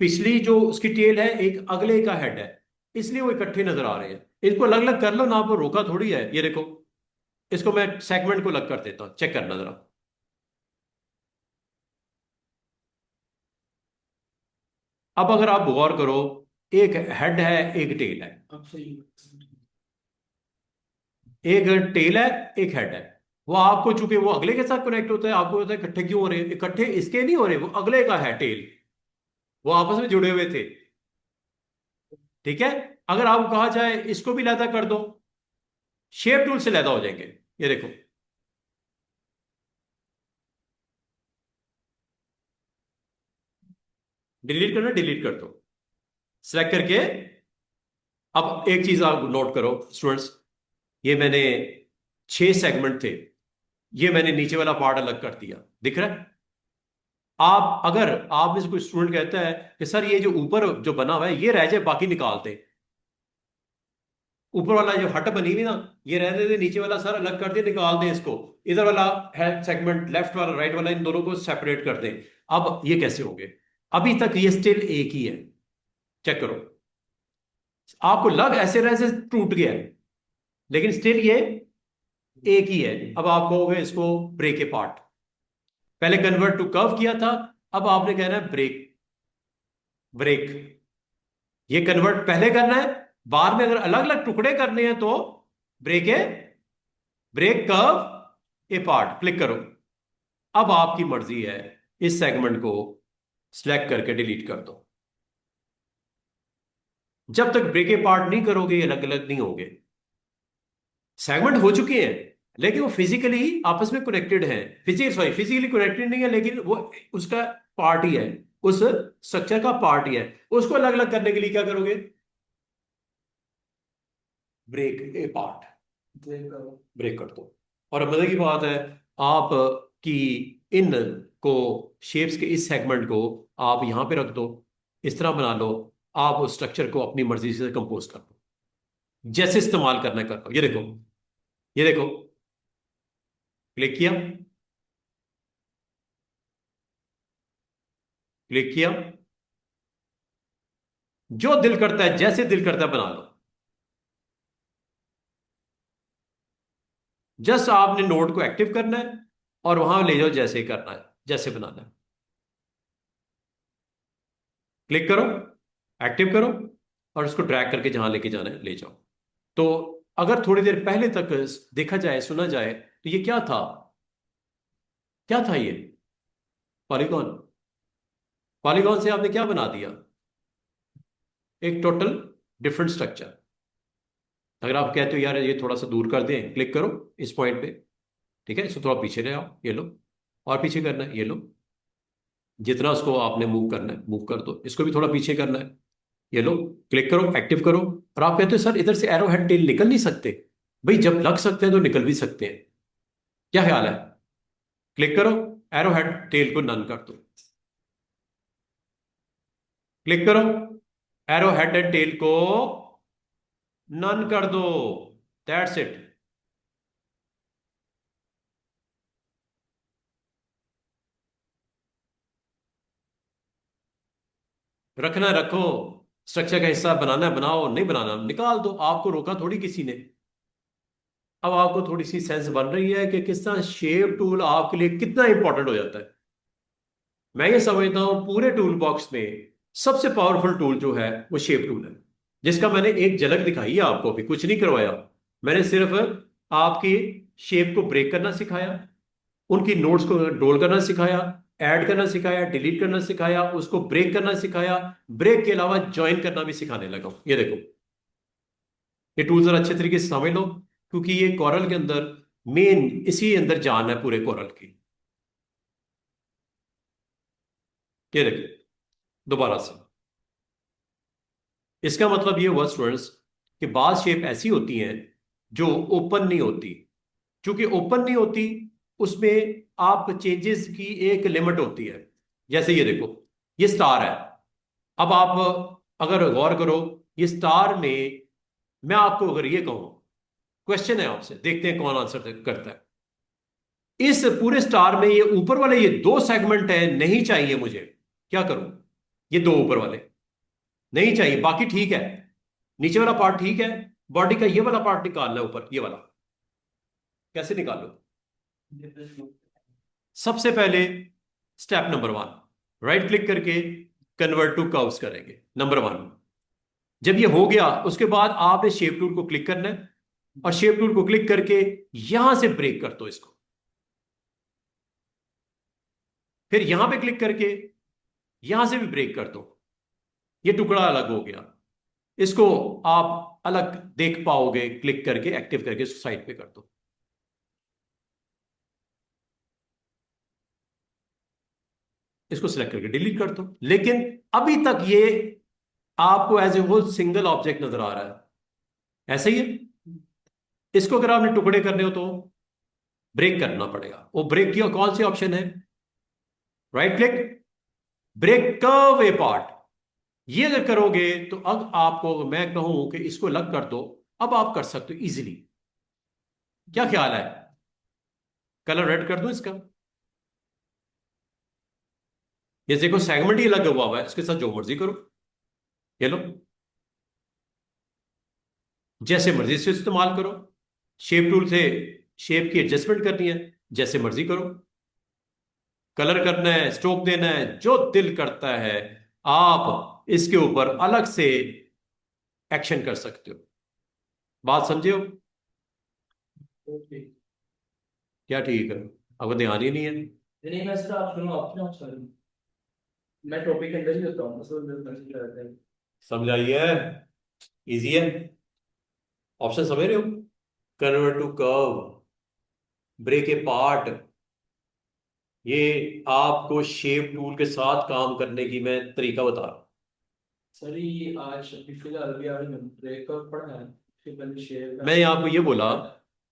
Speaker 1: पिछली जो उसकी टेल है, एक अगले का हेड है, इसलिए वो इकट्ठे नजर आ रहे हैं। इनको अलग अलग कर लो ना, आपको रोका थोड़ी है। ये देखो, इसको मैं सेगमेंट को अलग कर देता हूं, चेक करना जरा। अब अगर आप गौर करो, एक हेड है, एक टेल है।
Speaker 2: अब सही
Speaker 1: एक टेल है, एक हेड है। वो आपको, चूंकि वो अगले के साथ कनेक्ट होता है, आपको होता है इकट्ठे क्यों हो रहे हैं? इकट्ठे इसके नहीं हो रहे, वो अगले का है टेल, वो आपस में जुड़े हुए थे। ठीक है, अगर आपको कहा जाए इसको भी लैदा कर दो, शेप टूल से लैदा हो जाएंगे। ये देखो, डिलीट करना, डिलीट कर दो, सेलेक्ट करके। अब एक चीज आप नोट करो स्टूडेंट्स, ये मैंने 6 सेगमेंट थे, ये मैंने नीचे वाला पार्ट अलग कर दिया, दिख रहा है? आप अगर आप में से कोई स्टूडेंट कहता है कि सर ये जो ऊपर जो बना हुआ है ये रह जाए, बाकी निकालते, ऊपर वाला जो हट बनी हुई ना, ये रहने दे, नीचे वाला सर अलग कर दे, निकाल दें इसको। इधर वाला है सेगमेंट, लेफ्ट वाला राइट वाला, इन दोनों को सेपरेट कर दें। अब ये कैसे होंगे? अभी तक ये स्टिल एक ही है, चेक करो। आपको लग ऐसे रहे जैसे टूट गया है, लेकिन स्टिल ये एक ही है। अब आप कहोगे इसको ब्रेक ए पार्ट, पहले कन्वर्ट टू कर्व किया था, अब आपने कहना है ब्रेक, ब्रेक। ये कन्वर्ट पहले करना है, बाद में अगर अलग अलग टुकड़े करने हैं तो ब्रेक ए, ब्रेक कर्व ए पार्ट, क्लिक करो। अब आपकी मर्जी है, इस सेगमेंट को सिलेक्ट करके डिलीट कर दो। जब तक ब्रेक ए पार्ट नहीं करोगे ये अलग अलग नहीं होंगे। सेगमेंट हो चुके हैं, लेकिन वो फिजिकली आपस में कनेक्टेड है। फिजिकली कनेक्टेड नहीं है, लेकिन वो उसका पार्ट ही है, उस स्ट्रक्चर का पार्ट ही है। उसको अलग अलग करने के लिए क्या करोगे? ब्रेक ए पार्ट,
Speaker 2: है।
Speaker 1: ब्रेक कर दो। और अब मजे की बात है, आप की इन को शेप्स के इस सेगमेंट को आप यहां पे रख दो, इस तरह बना लो, आप उस स्ट्रक्चर को अपनी मर्जी से कंपोज कर दो, जैसे इस्तेमाल करना है कर लो। ये देखो, ये देखो, क्लिक किया, क्लिक किया, जो दिल करता है जैसे दिल करता है बना लो। जस्ट आपने नोड को एक्टिव करना है और वहां ले जाओ जैसे करना है, जैसे बनाना है। क्लिक करो, एक्टिव करो, और उसको ड्रैग करके जहां लेके जाना है ले जाओ। तो अगर थोड़ी देर पहले तक देखा जाए, सुना जाए, तो ये क्या था? क्या था ये? पॉलीगॉन। पॉलीगॉन से आपने क्या बना दिया? एक टोटल डिफरेंट स्ट्रक्चर। अगर आप कहते हो यार ये थोड़ा सा दूर कर दें, क्लिक करो इस पॉइंट पे, ठीक है, इसको थोड़ा पीछे ले आओ, ये लो, और पीछे करना है, ये लो, जितना उसको आपने मूव करना है मूव कर दो, इसको भी थोड़ा पीछे करना है, ये लो, क्लिक करो, एक्टिव करो। और आप कहते हो सर इधर से एरो हेड टेल निकल नहीं सकते? भाई जब लग सकते हैं तो निकल भी सकते हैं। क्या ख्याल है? क्लिक करो, एरो हेड टेल को नन कर दो, क्लिक करो, एरो हेड एंड टेल को नन कर दो, दैट्स इट। रखना है रखो, स्ट्रक्चर का हिस्सा बनाना है बनाओ, नहीं बनाना निकाल दो, आपको रोका थोड़ी किसी ने। अब आपको थोड़ी सी सेंस बन रही है कि किस तरह शेप टूल आपके लिए कितना इंपॉर्टेंट हो जाता है। मैं ये समझता हूं पूरे टूल बॉक्स में सबसे पावरफुल टूल जो है वो शेप टूल है, जिसका मैंने एक झलक दिखाई है आपको, भी कुछ नहीं करवाया। मैंने सिर्फ आपकी शेप को ब्रेक करना सिखाया, उनकी नोट्स को डोल करना सिखाया, ऐड करना सिखाया, डिलीट करना सिखाया, उसको ब्रेक करना सिखाया, ब्रेक के अलावा ज्वाइन करना भी सिखाने लगा हूं। ये देखो, ये टूल जरा अच्छे तरीके से समझ लो, क्योंकि ये कोरल के अंदर मेन इसी अंदर जान है पूरे कोरल की। ये देखो दोबारा से, इसका मतलब ये हुआ स्टूडेंट्स कि बाज शेप ऐसी होती हैं जो ओपन नहीं होती। क्योंकि ओपन नहीं होती, उसमें आप चेंजेस की एक लिमिट होती है। जैसे ये देखो, ये स्टार है। अब आप अगर गौर करो, ये स्टार में मैं आपको अगर ये कहूं, क्वेश्चन है आपसे, देखते हैं कौन आंसर करता है। इस पूरे स्टार में ये ऊपर वाले ये दो सेगमेंट है, नहीं चाहिए मुझे, क्या करूं? ये दो ऊपर वाले नहीं चाहिए, बाकी ठीक है, नीचे वाला पार्ट ठीक है, बॉडी का ये वाला पार्ट निकालना है, ऊपर ये वाला। कैसे निकालो? सबसे पहले step number one, right click करके कन्वर्ट टू कर्व्स करेंगे, नंबर वन। जब ये हो गया उसके बाद आपने शेप टूल को क्लिक करना है, और शेप टूल को क्लिक करके यहां से ब्रेक कर दो इसको। फिर यहां पे क्लिक करके यहां से भी ब्रेक कर दो, ये टुकड़ा अलग हो गया। इसको आप अलग देख पाओगे क्लिक करके, एक्टिव करके साइड पे कर दो। इसको सिलेक्ट करके डिलीट कर दो। लेकिन अभी तक ये आपको as a whole single object नजर आ रहा है, ऐसे ही है। इसको अगर आपने टुकड़े करने हो तो ब्रेक करना पड़ेगा। वो ब्रेक की कौन सी ऑप्शन है? राइट क्लिक, ब्रेक कर्व ए पार्ट। ये अगर करोगे तो अब आपको मैं कहूं कि इसको अलग कर दो, अब आप कर सकते हो इजीली। क्या ख्याल है? कलर रेड कर दो इसका। ये देखो सेगमेंट ही अलग हुआ है, इसके साथ जो मर्जी करो, ये लो, जैसे मर्जी से इस्तेमाल करो। शेप टूल से शेप की एडजस्टमेंट करनी है, जैसे मर्जी करो। कलर करना है, स्ट्रोक देना है, जो दिल करता है आप इसके ऊपर अलग से एक्शन कर सकते हो। बात समझे हो?
Speaker 2: ओके।
Speaker 1: क्या ठीक है? आपको ध्यान ही नहीं है।
Speaker 2: नहीं मैं सिर्फ आप सुनो, आप सुनो, सॉरी, मैं टॉपिक के अंदर ही होता हूँ, असल में कंसीडर करते हैं।
Speaker 1: समझाइए, इजी है। ऑप्शन समझ रहे हो? Convert to curve, break a part, ये आपको शेप टूल के साथ काम करने की मैं तरीका बता रहा हूं।
Speaker 2: सर ये आज अभी फिलहाल अभी आपने ब्रेकअप पढ़ा है, फिर मैंने शेयर
Speaker 1: मैंने आपको ये बोला,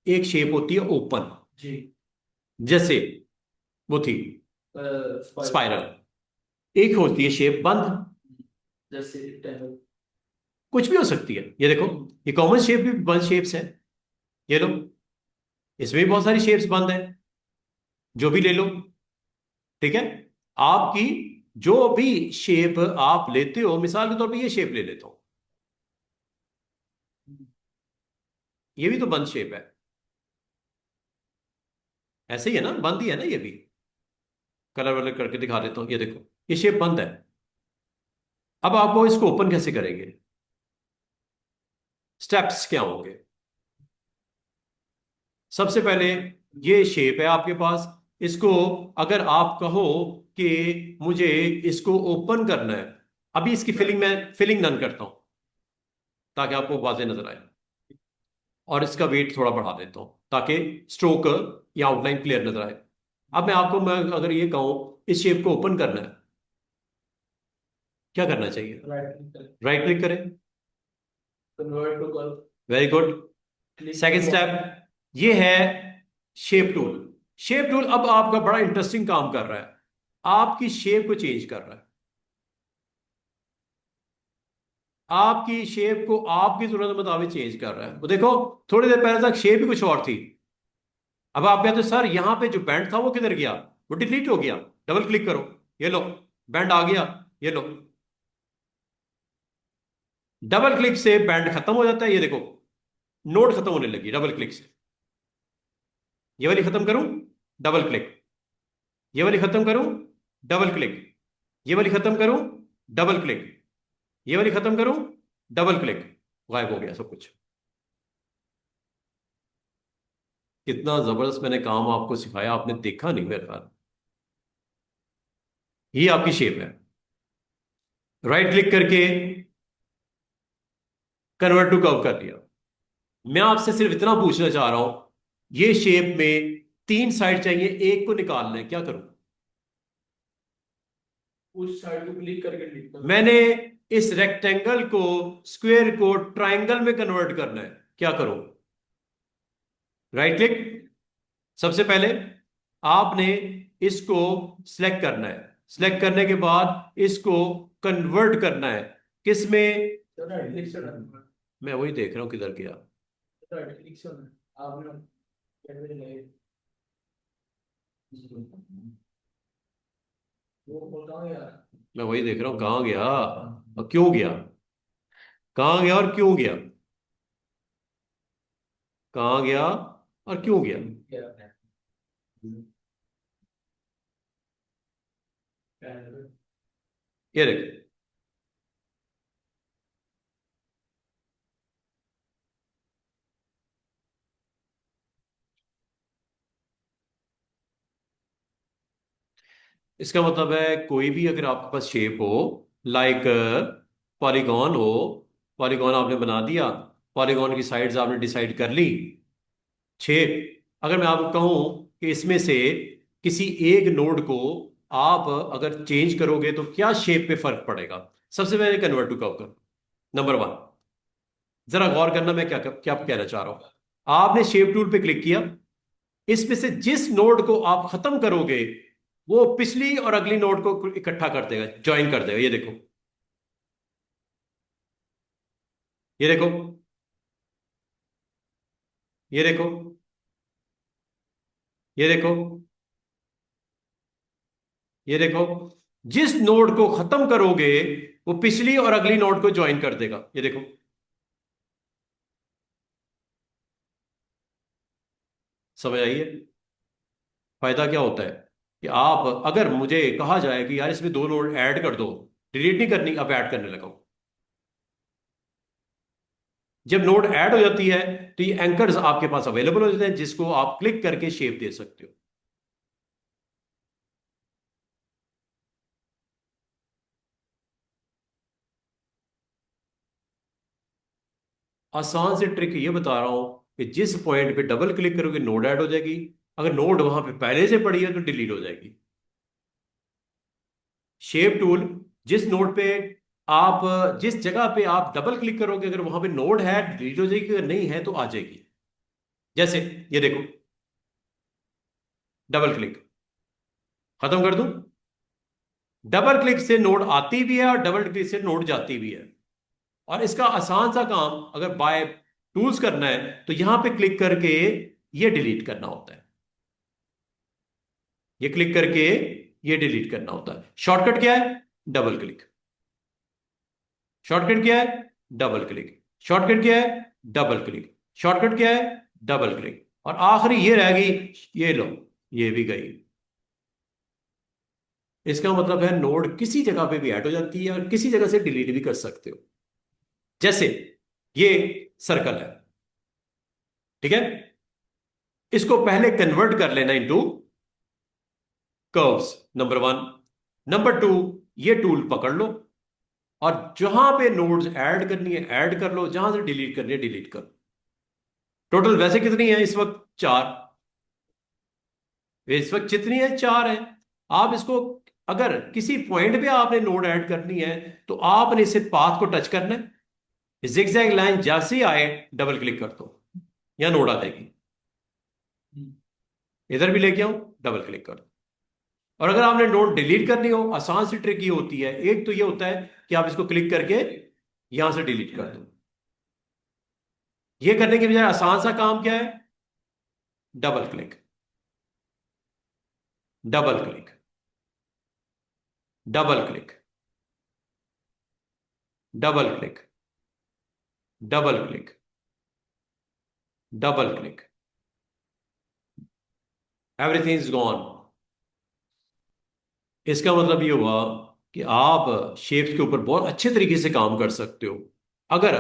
Speaker 1: एक शेप होती है ओपन,
Speaker 2: जी।
Speaker 1: जैसे वो थी
Speaker 2: स्पाइरल।
Speaker 1: स्पाइरल। एक होती है शेप बंद,
Speaker 2: जैसे rectangle।
Speaker 1: कुछ भी हो सकती है। ये देखो, ये कॉमन शेप भी बंद शेप्स है। ये लो, इसमें भी बहुत सारी शेप्स बंद है, जो भी ले लो। ठीक है, आपकी जो भी शेप आप लेते हो, मिसाल के तौर पे ये शेप ले लेता हूं, ये भी तो बंद शेप है। ऐसे ही है ना, बंद ही है ना ये भी। कलर वलर करके दिखा देता हूं, ये देखो, ये शेप बंद है। अब आप वो इसको ओपन कैसे करेंगे? स्टेप्स क्या होंगे? सबसे पहले ये शेप है आपके पास, इसको अगर आप कहो कि मुझे इसको ओपन करना है, अभी इसकी फिलिंग मैं फिलिंग नन करता हूं ताकि आपको वाज़ेह नजर आए, और इसका वेट थोड़ा बढ़ा देता हूं ताकि स्ट्रोक या आउटलाइन क्लियर नजर आए। अब मैं अगर ये कहूं इस शेप को ओपन करना है, क्या करना चाहिए?
Speaker 2: राइट।
Speaker 1: राइट क्लिक करें।
Speaker 2: Convert to curve.
Speaker 1: Very good.
Speaker 2: Click
Speaker 1: second
Speaker 2: two.
Speaker 1: Step ये है शेप टूल। शेप टूल अब आपका बड़ा इंटरेस्टिंग काम कर रहा है, आपकी शेप को चेंज कर रहा है। आपकी शेप को आपकी जरूरत के मुताबिक चेंज कर रहा है। वो देखो, थोड़ी देर पहले तक शेप ही कुछ और थी, अब आप कहते हो सर यहां पे जो बैंड था वो किधर गया? वो डिलीट हो गया। डबल क्लिक करो, ये लो, बैंड आ गया। ये लो, डबल क्लिक से बैंड खत्म हो जाता है। ये देखो, नोट खत्म होने लगी डबल क्लिक से। ये वाली खत्म करूं, डबल क्लिक। ये वाली खत्म करूं, डबल क्लिक। ये वाली खत्म करूं, डबल क्लिक। ये वाली खत्म करूं, डबल क्लिक। गायब हो गया सब कुछ। कितना जबरदस्त मैंने काम आपको सिखाया, आपने देखा नहीं मेरे ख्याल। ये आपकी शेप है। राइट क्लिक करके कन्वर्ट टू कर्व कर लिया। मैं आपसे सिर्फ इतना पूछना चाह रहा हूं, ये शेप में तीन साइड चाहिए, एक को निकालना है, क्या करूं?
Speaker 2: उस साइड को क्लिक करके डिलीट कर।
Speaker 1: मैंने इस रेक्टेंगल को, स्क्वायर को ट्रायंगल में कन्वर्ट करना है, क्या करूं? Right click. सबसे पहले आपने इसको सिलेक्ट करना है, सिलेक्ट करने के बाद इसको कन्वर्ट करना है। किस में?
Speaker 2: राइट क्लिक से करना।
Speaker 1: मैं वही देख रहा हूं किधर गया।
Speaker 2: राइट क्लिक से करना। आपने कैसे नहीं वो बोलता हूँ यार।
Speaker 1: मैं वही देख रहा हूं कहां गया और क्यों गया, कहां गया और क्यों गया, कहां गया और क्यों गया।
Speaker 2: क्या है? क्या है?
Speaker 1: ये देखिए, इसका मतलब है कोई भी अगर आपके पास शेप हो, लाइक पॉलीगॉन हो, पॉलीगॉन आपने बना दिया, पॉलीगॉन की साइड्स आपने डिसाइड कर ली, शेप। अगर मैं आपको कहूं कि इसमें से किसी एक नोड को आप अगर चेंज करोगे तो क्या शेप पे फर्क पड़ेगा? सबसे पहले कन्वर्ट टू कर्व कर, नंबर वन। जरा गौर करना मैं क्या क्या कहना चाह रहा हूं। आपने शेप टूल पे क्लिक किया, इसमें से जिस नोड को आप खत्म करोगे वो पिछली और अगली नोड को इकट्ठा कर देगा, ज्वाइन कर देगा। ये देखो, ये देखो, ये देखो, ये देखो, ये देखो, जिस नोड को खत्म करोगे वो पिछली और अगली नोड को ज्वाइन कर देगा। ये देखो, समझ आइए फायदा क्या होता है? कि आप अगर मुझे कहा जाए कि यार इसमें दो नोड ऐड कर दो, डिलीट नहीं करनी, अब ऐड करने लगा हूं। जब नोड ऐड हो जाती है तो ये एंकर्स आपके पास अवेलेबल हो जाते हैं जिसको आप क्लिक करके शेप दे सकते हो। आसान से ट्रिक ये बता रहा हूं कि जिस पॉइंट पे डबल क्लिक करोगे नोड ऐड हो जाएगी, अगर नोड वहां पे पहले से पड़ी है तो डिलीट हो जाएगी। शेप टूल, जिस नोड पे आप, जिस जगह पे आप डबल क्लिक करोगे अगर वहां पे नोड है डिलीट हो जाएगी, अगर नहीं है तो आ जाएगी। जैसे ये देखो, डबल क्लिक, खत्म कर दूं? डबल क्लिक से नोड आती भी है और डबल क्लिक से नोड जाती भी है। और इसका आसान सा काम अगर बाय टूल्स करना है तो यहां पे क्लिक करके ये डिलीट करना होता है। ये क्लिक करके ये डिलीट करना होता है। शॉर्टकट क्या है? Double click. शॉर्टकट क्या है? Double click. शॉर्टकट क्या है? Double click. शॉर्टकट क्या है? Double click. और आखिरी ये रह गई, ये लो, ये भी गई। इसका मतलब है नोड किसी जगह पे भी ऐड हो जाती है और किसी जगह से डिलीट भी कर सकते हो। जैसे ये सर्कल है, ठीक है, इसको पहले कन्वर्ट कर लेना into curves, number one. Number two, ये टूल पकड़ लो और जहां पे नोड्स ऐड करनी है ऐड कर लो, जहां से डिलीट करनी है डिलीट कर। टोटल वैसे कितनी है इस वक्त? चार। इस वक्त जितनी है चार है। आप इसको अगर किसी पॉइंट पे आपने नोड ऐड करनी है तो आपने इसे पाथ को टच करना है। जिगजैग लाइन जैसे ही आए डबल क्लिक कर दो, या नोड आ जाएगी। इधर भी लेके आऊं, डबल क्लिक कर दो। और अगर आपने नोड डिलीट करनी हो, आसान सी ट्रिक ये होती है। एक तो ये होता है कि आप इसको क्लिक करके यहां से डिलीट कर दो। ये करने के बजाय आसान सा काम क्या है? Double click, double click, double click, double click, double click, double click, everything is gone. इसका मतलब ये हुआ कि आप शेप्स के ऊपर बहुत अच्छे तरीके से काम कर सकते हो। अगर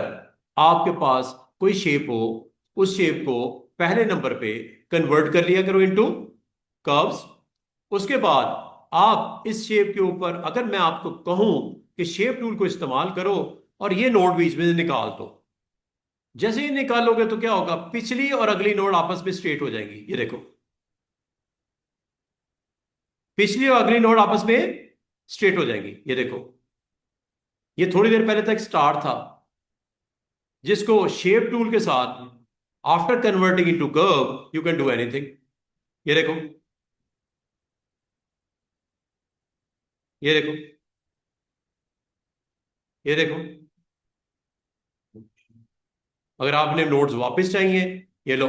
Speaker 1: आपके पास कोई शेप हो, उस शेप को पहले नंबर पे कन्वर्ट कर लिया करो इनटू कर्व्स। उसके बाद आप इस शेप के ऊपर, अगर मैं आपको कहूं कि शेप टूल को इस्तेमाल करो और ये नोड बीच में से निकाल दो, जैसे ही निकालोगे तो क्या होगा? पिछली और अगली नोड आपस में स्ट्रेट हो जाएंगी। ये देखो, पिछली और अगली नोड आपस में स्ट्रेट हो जाएंगी। ये देखो, ये थोड़ी देर पहले तक स्टार था, जिसको शेप टूल के साथ after converting into curve you can do anything. ये देखो, ये देखो, ये देखो। अगर आपने नोड्स वापस चाहिए, ये लो,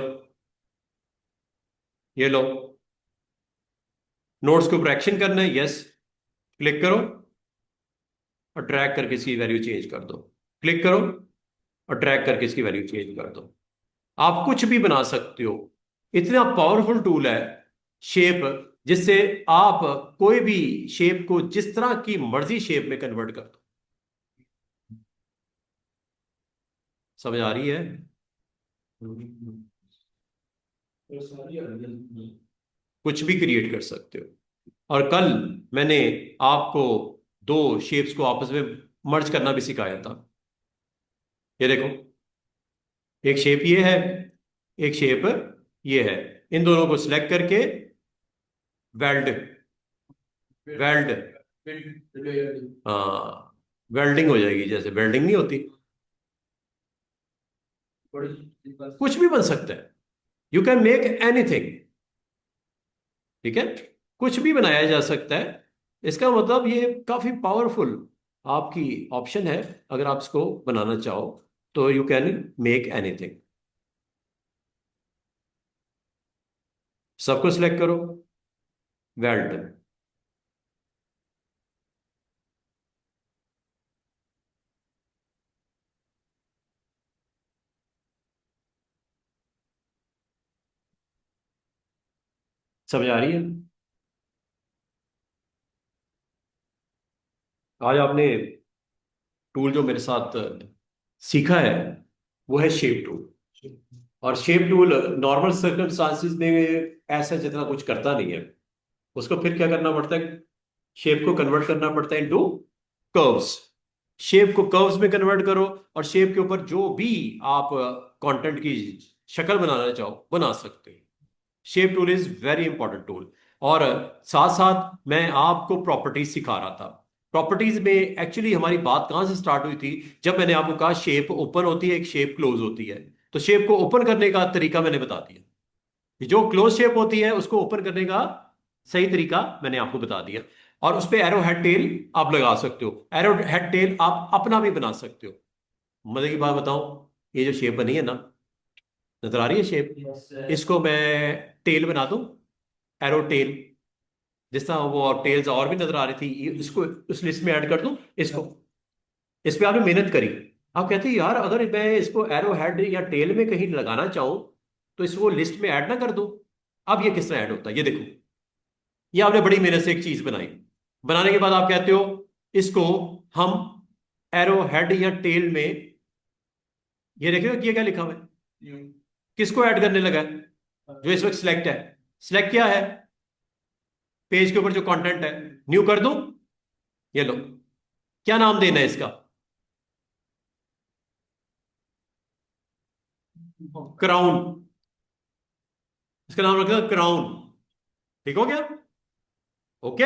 Speaker 1: ये लो। नोड्स के ऊपर एक्शन करना है, यस, क्लिक करो और ड्रैग करके इसकी वैल्यू चेंज कर दो। क्लिक करो और ड्रैग करके इसकी वैल्यू चेंज कर दो। आप कुछ भी बना सकते हो। इतना पावरफुल टूल है शेप, जिससे आप कोई भी शेप को जिस तरह की मर्जी शेप में कन्वर्ट कर दो। समझ आ रही है? कुछ भी क्रिएट कर सकते हो। और कल मैंने आपको दो शेप्स को आपस में मर्ज करना भी सिखाया था। ये देखो, एक शेप ये है, एक शेप ये है। इन दोनों को सिलेक्ट करके वेल्ड, वेल्ड, हाँ, वेल्डिंग हो जाएगी। जैसे वेल्डिंग नहीं होती, कुछ भी बन सकता है। यू कैन मेक एनीथिंग, ठीक है, कुछ भी बनाया जा सकता है। इसका मतलब ये काफी पावरफुल आपकी ऑप्शन है। अगर आप इसको बनाना चाहो तो यू कैन मेक एनीथिंग। सबको सिलेक्ट करो, वेल्ड। समझ आ रही है? आज आपने टूल जो मेरे साथ सीखा है वो है शेप टूल। और शेप टूल नॉर्मल सर्कमस्टांसिस में ऐसा जितना कुछ करता नहीं है। उसको फिर क्या करना पड़ता है? शेप को कन्वर्ट करना पड़ता है इनटू कर्व्स। शेप को कर्व्स में कन्वर्ट करो और शेप के ऊपर जो भी आप कंटेंट की शक्ल बनाना चाहो बना सकते हो। Shape tool is very important tool. और साथ साथ मैं आपको प्रॉपर्टीज सिखा रहा था। प्रॉपर्टीज में एक्चुअली हमारी बात कहां से स्टार्ट हुई थी? जब मैंने आपको कहा शेप ओपन होती है, एक शेप क्लोज होती है। तो शेप को ओपन करने का तरीका मैंने बता दिया। जो क्लोज शेप होती है उसको ओपन करने का सही तरीका मैंने आपको बता दिया। और उस पे एरो हेड टेल आप लगा सकते हो, एरो हेड टेल आप अपना भी बना सकते हो। मजे की बात बताऊं, ये जो शेप बनी है ना, नजर आ रही है शेप,
Speaker 2: Yes,
Speaker 1: इसको मैं टेल बना दूं, एरो टेल, जिस तरह वो टेल्स और भी नजर आ रही थी, इसको उस लिस्ट में ऐड कर दूं इसको। इस पे आपने मेहनत करी, आप कहते हैं यार अगर मैं इसको एरो हेड या टेल में कहीं लगाना चाहूं तो इसको लिस्ट में ऐड ना कर दूं। अब ये किस तरह ऐड होता है, ये देखो, ये आपने बड़ी मेहनत से एक चीज बनाई, बनाने के बाद आप कहते हो इसको हम एरो हेड या टेल में, ये देखो ये क्या लिखा हुआ है, किसको ऐड करने लगा है, जो इस वक्त सिलेक्ट है, सिलेक्ट क्या है, पेज के ऊपर जो कंटेंट है, न्यू कर दूं, ये लो, क्या नाम देना है इसका, क्राउन, इसका नाम रखना क्राउन। ठीक हो गया, ओके।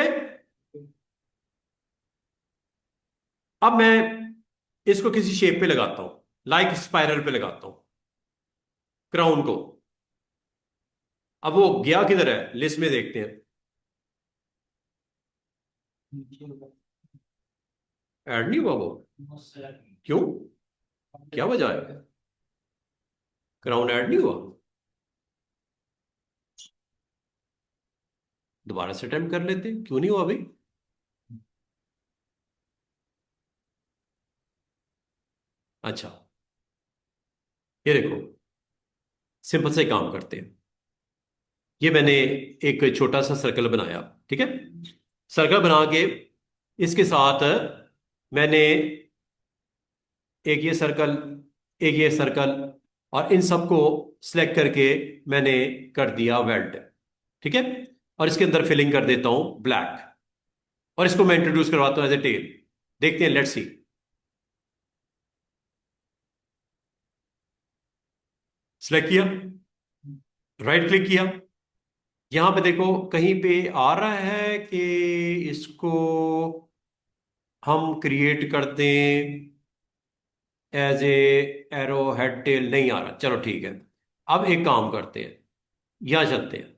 Speaker 1: अब मैं इसको किसी शेप पे लगाता हूं, लाइक स्पाइरल पे लगाता हूं क्राउन को। अब वो गया किधर है, लिस्ट में देखते हैं, ऐड नहीं हुआ वो, क्यों, क्या वजह है, क्राउन ऐड नहीं हुआ, दोबारा से अटेम्प्ट कर लेते हैं, क्यों नहीं हुआ भाई। अच्छा, ये देखो, सिंपल से काम करते हैं, ये मैंने एक छोटा सा सर्कल बनाया, ठीक है, सर्कल बना के इसके साथ मैंने एक ये सर्कल, एक ये सर्कल, और इन सबको सिलेक्ट करके मैंने कर दिया वेल्ट, ठीक है। और इसके अंदर फिलिंग कर देता हूं ब्लैक, और इसको मैं इंट्रोड्यूस करवाता हूं एज ए टेल। देखते हैं, लेट्स सी। सिलेक्ट किया, राइट क्लिक किया, यहां पे देखो कहीं पे आ रहा है कि इसको हम क्रिएट कर दें as a arrow head tail, नहीं आ रहा, चलो ठीक है। अब एक काम करते हैं, यहां चलते हैं,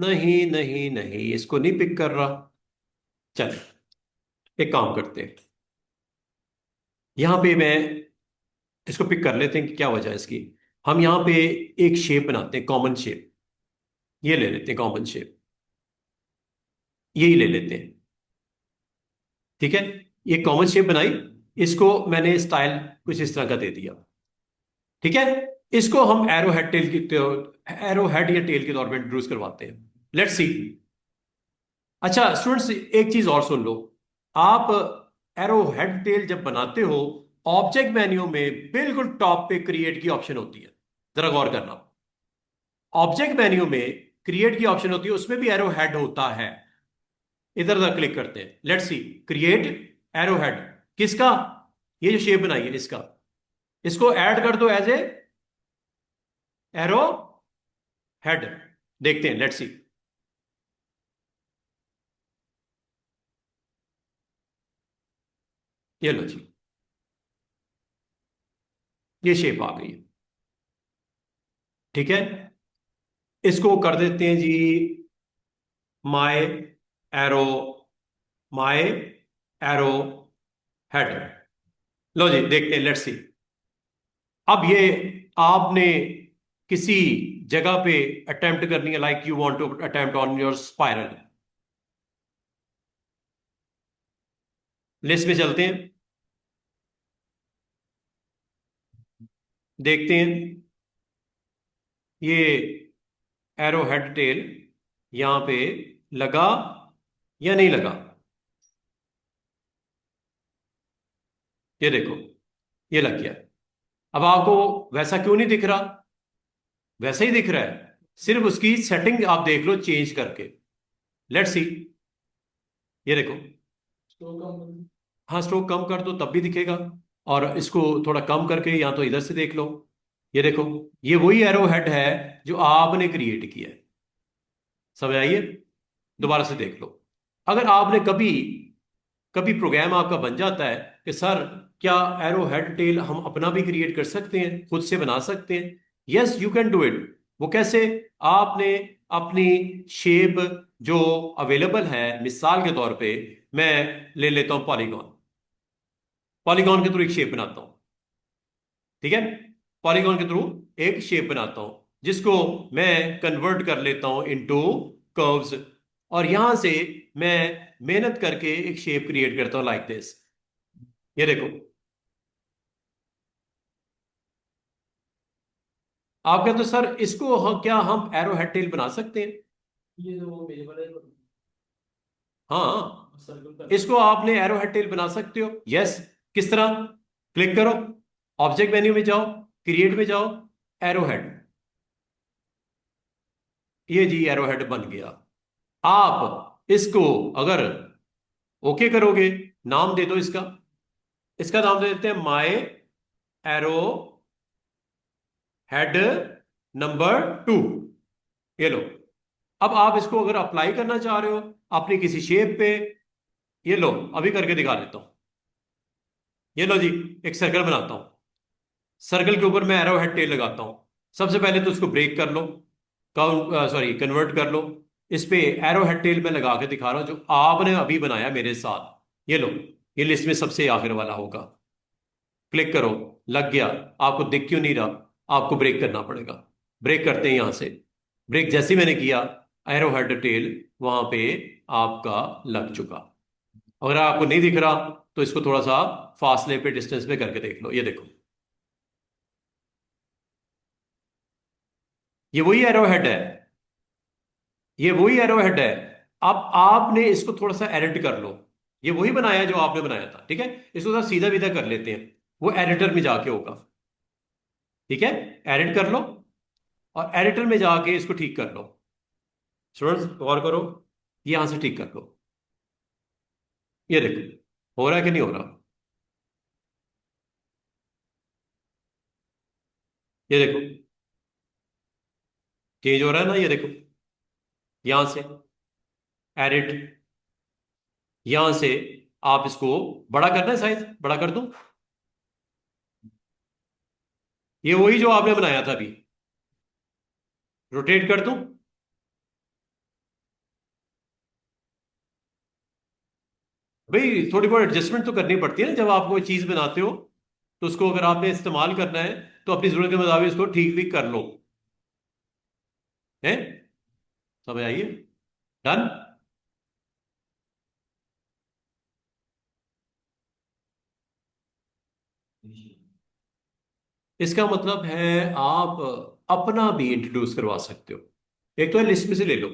Speaker 1: नहीं नहीं नहीं, इसको नहीं पिक कर रहा। चल, एक काम करते हैं, यहां पे मैं इसको पिक कर लेते हैं कि क्या वजह है इसकी। हम यहां पे एक शेप बनाते हैं, कॉमन शेप, ये ले लेते हैं कॉमन शेप, यही ले लेते हैं, ठीक है। ये कॉमन शेप बनाई, इसको मैंने स्टाइल कुछ इस तरह का दे दिया, ठीक है। इसको हम एरो हेड टेल की, एरो हेड या टेल के तौर पे इंट्रोड्यूस करवाते हैं, लेट्स सी। अच्छा स्टूडेंट्स, एक चीज और सुन लो, आप एरो हेड टेल जब बनाते हो, ऑब्जेक्ट मेन्यू में बिल्कुल टॉप पे क्रिएट की ऑप्शन होती है, जरा गौर करना, ऑब्जेक्ट मेन्यू में क्रिएट की ऑप्शन होती है, उसमें भी एरो हेड होता है। इधर उधर क्लिक करते हैं, let's see, create arrow head, किसका, ये जो शेप बनाई है इसका, इसको ऐड कर दो एज ए एरो हेड, देखते हैं, लेट्स सी। ये लो जी, ये शेप आ गई है, ठीक है। इसको कर देते हैं जी my arrow, my arrow head, लो जी देखते हैं, लेट्स सी। अब ये आपने किसी जगह पे अटेम्प्ट करनी है, like you want to attempt on your spiral, list में चलते हैं, देखते हैं ये एरो हेड टेल यहां पे लगा या नहीं लगा, ये देखो, ये लग गया। अब आपको वैसा क्यों नहीं दिख रहा, वैसा ही दिख रहा है, सिर्फ उसकी सेटिंग आप देख लो चेंज करके, लेट्स सी। ये देखो, हाँ स्ट्रोक कम कर दो तब भी दिखेगा, और इसको थोड़ा कम करके या तो इधर से देख लो, ये देखो, ये वही एरो हेड है जो आपने क्रिएट किया है, समझ आइए। दोबारा से देख लो। अगर आपने कभी कभी प्रोग्राम आपका बन जाता है कि सर क्या एरो हेड टेल हम अपना भी क्रिएट कर सकते हैं, खुद से बना सकते हैं, yes you can do it. वो कैसे? आपने अपनी शेप जो अवेलेबल है, मिसाल के तौर पे मैं ले लेता हूं पॉलीगॉन। पॉलीगॉन के थ्रू एक शेप बनाता हूं, ठीक है? पॉलीगॉन के थ्रू एक शेप बनाता हूं जिसको मैं कन्वर्ट कर लेता हूं इनटू कर्व्स, और यहां से मैं मेहनत करके एक शेप क्रिएट करता हूं लाइक दिस। ये देखो, आप कहते हो सर इसको क्या हम एरो हेड टेल बना सकते हैं?
Speaker 2: ये जो मेरे वाले
Speaker 1: हाँ,
Speaker 2: सर्कल का
Speaker 1: इसको आपने एरो हेड टेल बना सकते हो, यस। किस तरह? क्लिक करो, ऑब्जेक्ट मेन्यू में जाओ, क्रिएट में जाओ, एरो हेड। ये जी एरो हेड बन गया। आप इसको अगर ओके करोगे, नाम दे दो इसका। इसका नाम दे देते हैं माय एरो हेड नंबर 2। ये लो। अब आप इसको अगर अप्लाई करना चाह रहे हो अपनी किसी शेप पे, ये लो अभी करके दिखा देता हूं। ये लो जी, एक सर्कल बनाता हूं। सर्कल के ऊपर मैं एरो हेड टेल लगाता हूं। सबसे पहले तो इसको ब्रेक कर लो, काउंट सॉरी कन्वर्ट कर लो। इस पे एरो हेड टेल में लगा के दिखा रहा हूं जो आपने अभी बनाया मेरे साथ। ये लो, ये लिस्ट में सबसे आखिर वाला होगा। क्लिक करो, लग गया। आपको दिख क्यों नहीं रहा? आपको ब्रेक करना पड़ेगा। ब्रेक करते हैं यहां से। ब्रेक जैसे मैंने किया, एरो हेड टेल वहां पे आपका लग चुका। अगर आपको नहीं दिख रहा तो इसको थोड़ा सा फासले पे, डिस्टेंस पे करके देख लो। ये देखो, ये वही एरो हेड है, ये वही एरो हेड है। अब आपने इसको थोड़ा सा एडिट कर लो। ये वही बनाया जो आपने बनाया था, ठीक है? इसको थोड़ा सीधा सीधा कर लेते हैं, वो एडिटर में जाके होगा। ठीक है, एडिट कर लो, और एडिटर में जाके इसको ठीक कर लो। स्टूडेंट्स गौर करो, ये यहां से ठीक कर लो। ये देखो, हो रहा है कि नहीं हो रहा? ये देखो, चेंज हो रहा है ना? ये देखो, यहां से एडिट, यहां से आप इसको बड़ा करना है, साइज बड़ा कर दूं? ये वही जो आपने बनाया था अभी, रोटेट कर दूं? भाई थोड़ी बहुत एडजस्टमेंट तो करनी पड़ती है ना, जब आप कोई चीज बनाते हो तो उसको अगर आपने इस्तेमाल करना है तो अपनी जरूरत के मुताबिक इसको ठीक भी कर लो। है? समझ आइए? डन। इसका मतलब है आप अपना भी इंट्रोड्यूस करवा सकते हो। एक तो है लिस्ट में से ले लो।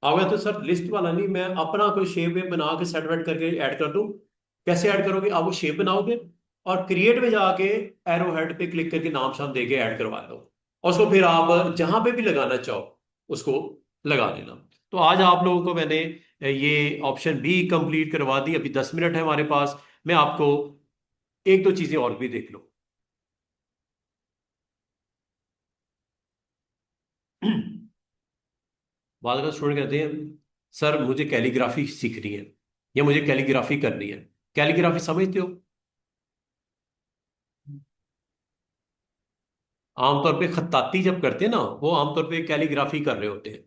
Speaker 1: आप तो सर लिस्ट वाला नहीं, मैं अपना कोई शेप वेप बना के सेट वेट करके ऐड कर दूं। कैसे ऐड करोगे? आप वो शेप बनाओगे और क्रिएट में जाके एरो हेड पे क्लिक करके नाम शाम देके ऐड करवा लो, और उसको फिर आप जहां पे भी लगाना चाहो उसको लगा देना। तो आज आप लोगों को मैंने ये ऑप्शन भी कंप्लीट करवा दी। अभी 10 मिनट है हमारे पास, मैं आपको एक दो चीजें और भी देख लो। बाद का स्टूडेंट कहते हैं सर मुझे कैलीग्राफी सीखनी है, या मुझे कैलीग्राफी करनी है। कैलीग्राफी समझते हो? आमतौर पे खत्ताती जब करते हैं ना, वो आमतौर पे कैलीग्राफी कर रहे होते हैं।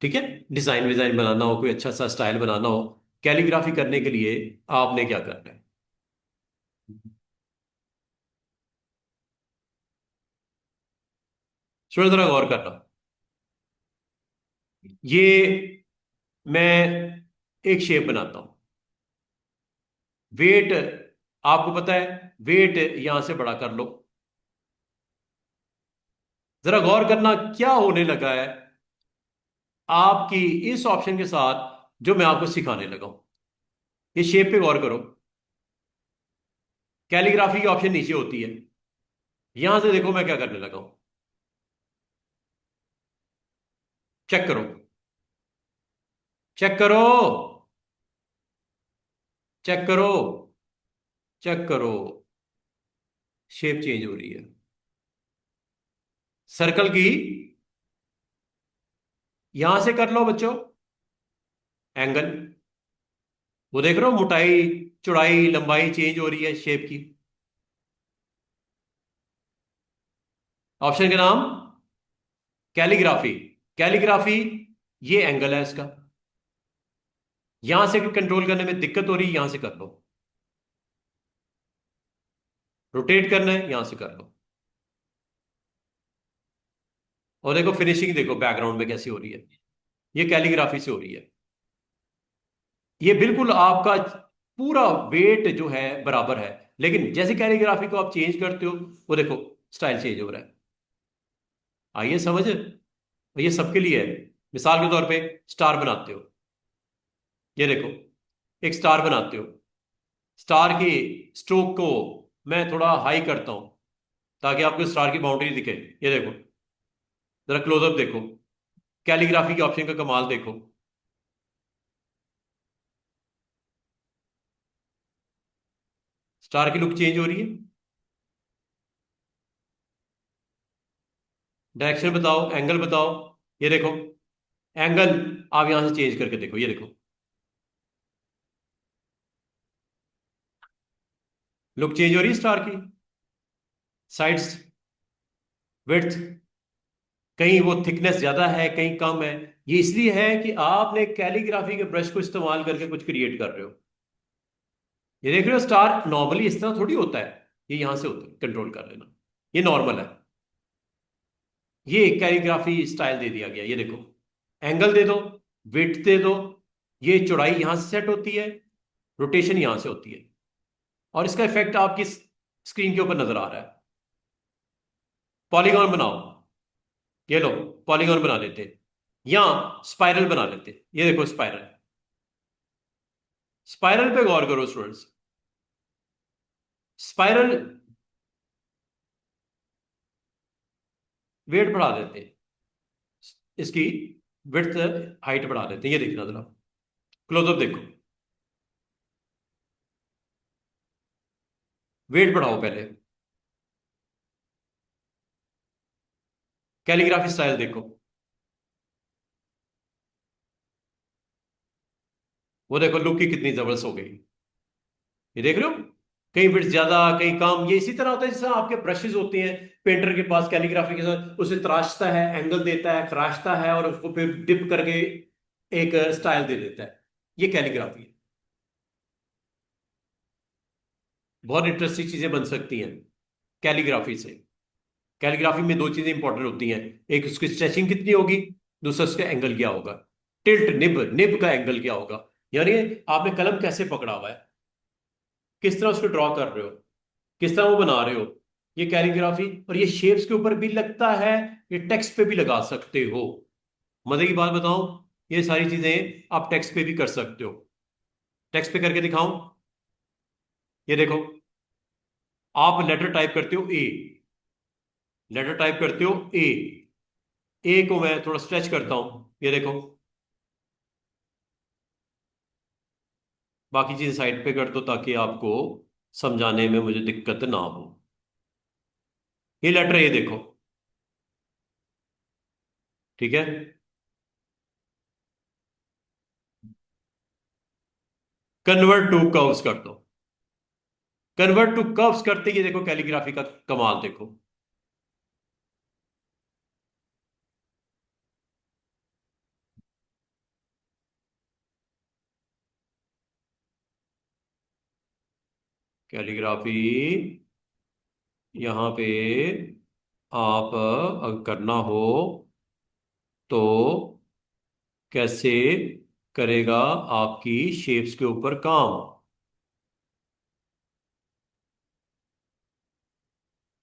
Speaker 1: ठीक है, डिजाइन विजाइन बनाना हो, कोई अच्छा सा स्टाइल बनाना हो, कैलीग्राफी करने के लिए आपने क्या करना है? थोड़ा जरा गौर करना। ये मैं एक शेप बनाता हूं। वेट, आपको पता है, वेट यहां से बड़ा कर लो। जरा गौर करना क्या होने लगा है आपकी इस ऑप्शन के साथ जो मैं आपको सिखाने लगा हूं। ये शेप पे गौर करो। कैलीग्राफी की ऑप्शन नीचे होती है, यहां से देखो मैं क्या करने लगा हूं। चेक करो, चेक करो, चेक करो, चेक करो। शेप चेंज हो रही है। सर्कल की यहां से कर लो बच्चों एंगल। वो देख रहे हो मोटाई चौड़ाई लंबाई चेंज हो रही है शेप की। ऑप्शन के नाम कैलीग्राफी। कैलीग्राफी ये एंगल है इसका। यहां से कंट्रोल करने में दिक्कत हो रही है, यहां से कर लो। रोटेट करना है, यहां से कर लो। और देखो फिनिशिंग देखो बैकग्राउंड में कैसी हो रही है। ये कैलीग्राफी से हो रही है। ये बिल्कुल आपका पूरा वेट जो है बराबर है। लेकिन जैसे कैलीग्राफी को आप चेंज करते हो, वो देखो स्टाइल चेंज हो रहा है। आइए समझ। ये सबके लिए है। मिसाल के तौर पे स्टार बनाते हो, ये देखो एक स्टार बनाते हो। स्टार की स्ट्रोक को मैं थोड़ा हाई करता हूं ताकि आपको स्टार की बाउंड्री दिखे। ये देखो जरा क्लोजअप देखो, कैलीग्राफी के ऑप्शन का कमाल देखो। स्टार की लुक चेंज हो रही है। डायरेक्शन बताओ, एंगल बताओ। ये देखो एंगल आप यहां से चेंज करके देखो, ये देखो लुक चेंज हो रही है स्टार की। साइड्स, विड्थ, कहीं वो थिकनेस ज्यादा है कहीं कम है। ये इसलिए है कि आपने कैलीग्राफी के ब्रश को इस्तेमाल करके कुछ क्रिएट कर रहे हो। ये देख रहे हो स्टार नॉर्मली इस तरह थोड़ी होता है। ये यहां से होता है, कंट्रोल कर लेना। ये नॉर्मल है। ये कैलीग्राफी स्टाइल दे दिया गया। ये देखो एंगल दे दो, विड्थ दे दो। ये चौड़ाई यहां से सेट होती है, रोटेशन यहां से होती है। और इसका इफेक्ट आपकी स्क्रीन के ऊपर नजर आ रहा है। पॉलीगॉन बनाओ। ये लो पॉलीगॉन बना लेते हैं, या स्पाइरल बना लेते हैं। ये देखो स्पाइरल। स्पाइरल पे गौर करो स्टूडेंट्स। स्पाइरल वेट बढ़ा देते हैं, इसकी विड्थ हाइट बढ़ा देते हैं। ये देखना जरा क्लोजअप देखो। वेट बढ़ाओ पहले। कैलीग्राफी स्टाइल देखो, वो देखो लुक की कितनी जबरदस्त हो गई। ये देख रहे हो कहीं विड्थ ज्यादा कहीं कम। ये इसी तरह होता है जैसे आपके ब्रशेज होते हैं पेंटर के पास, कैलीग्राफी के साथ उसे तराशता है, एंगल देता है, खराशता है और उसको फिर डिप करके एक स्टाइल दे देता है। ये कैलीग्राफी है। बहुत इंटरेस्टिंग चीजें बन सकती हैं कैलीग्राफी से। कैलीग्राफी में दो चीजें इंपॉर्टेंट होती हैं, एक उसकी स्ट्रेचिंग कितनी होगी, दूसरा उसका एंगल क्या होगा। टिल्ट निब, निब का एंगल क्या होगा, यानी आपने कलम कैसे पकड़ा हुआ है, किस तरह उसको ड्रॉ कर रहे हो, किस तरह वो बना रहे हो। ये कैलीग्राफी। और ये शेप्स के ऊपर भी लगता है, ये टेक्स्ट पे भी लगा सकते हो। मजे की बात बताऊं, ये सारी चीजें आप टेक्स्ट पे भी कर सकते हो। टेक्स्ट पे करके दिखाऊं। ये देखो आप लेटर टाइप करते हो ए, लेटर टाइप करते हो ए। ए को मैं थोड़ा स्ट्रेच करता हूं, ये देखो। बाकी चीजें साइड पे कर दो ताकि आपको समझाने में मुझे दिक्कत ना हो। ये लेटर ए देखो, ठीक है। कन्वर्ट टू कर्व्स कर दो। कन्वर्ट टू कर्व्स करते ही ये देखो कैलीग्राफी का कमाल देखो। कैलीग्राफी यहाँ पे आप अगर करना हो तो कैसे करेगा आपकी शेप्स के ऊपर काम।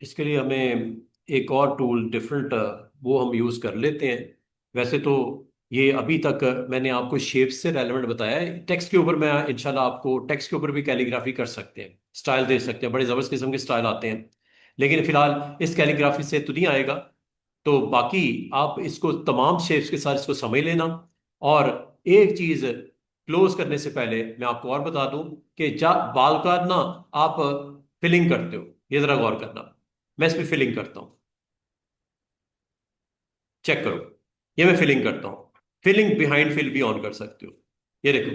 Speaker 1: इसके लिए हमें एक और टूल डिफरेंट वो हम यूज़ कर लेते हैं। वैसे तो ये अभी तक मैंने आपको शेप्स से रेलेवेंट बताया है। टेक्स्ट के ऊपर मैं इंशाल्लाह आपको टेक्स्ट के ऊपर भी कैलीग्राफी कर सकते हैं, स्टाइल दे सकते हैं, बड़े ज़बरदस्त किस्म के स्टाइल आते हैं। लेकिन फिलहाल इस कैलीग्राफी से तो नहीं आएगा। तो बाकी आप इसको तमाम शेप्स के साथ इसको समझ लेना। और एक चीज़ क्लोज करने से पहले मैं आपको और बता दूं कि जा बाल का ना आप फिलिंग करते हो, ये ज़रा गौर करना। मैं इस पर फिलिंग करता हूँ, चेक करो। ये मैं फिलिंग करता हूँ। फिलिंग बिहाइंड फिल भी ऑन कर सकते हो। ये देखो,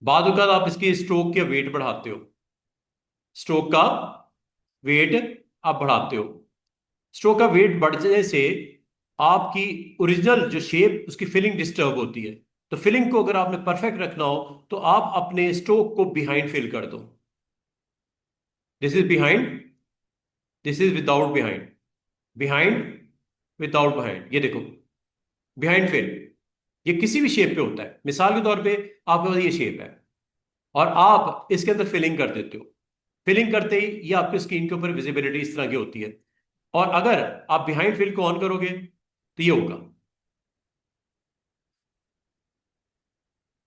Speaker 1: बाद औक़ात आप इसकी स्ट्रोक के वेट बढ़ाते हो, स्ट्रोक का वेट आप बढ़ाते हो। स्ट्रोक का वेट बढ़ने से आपकी ओरिजिनल जो शेप, उसकी फिलिंग डिस्टर्ब होती है। तो फिलिंग को अगर आपने परफेक्ट रखना हो तो आप अपने स्ट्रोक को बिहाइंड फिल कर दो। This is behind, this is without behind, behind without behind. ये देखो, बिहाइंड फिल, ये किसी भी शेप पे होता है। मिसाल के तौर पे आपके पास ये शेप है और आप इसके अंदर फिलिंग कर देते हो। फिलिंग करते ही ये आपकी स्क्रीन के ऊपर विजिबिलिटी इस तरह की होती है। और अगर आप बिहाइंड फिल को ऑन करोगे तो ये होगा।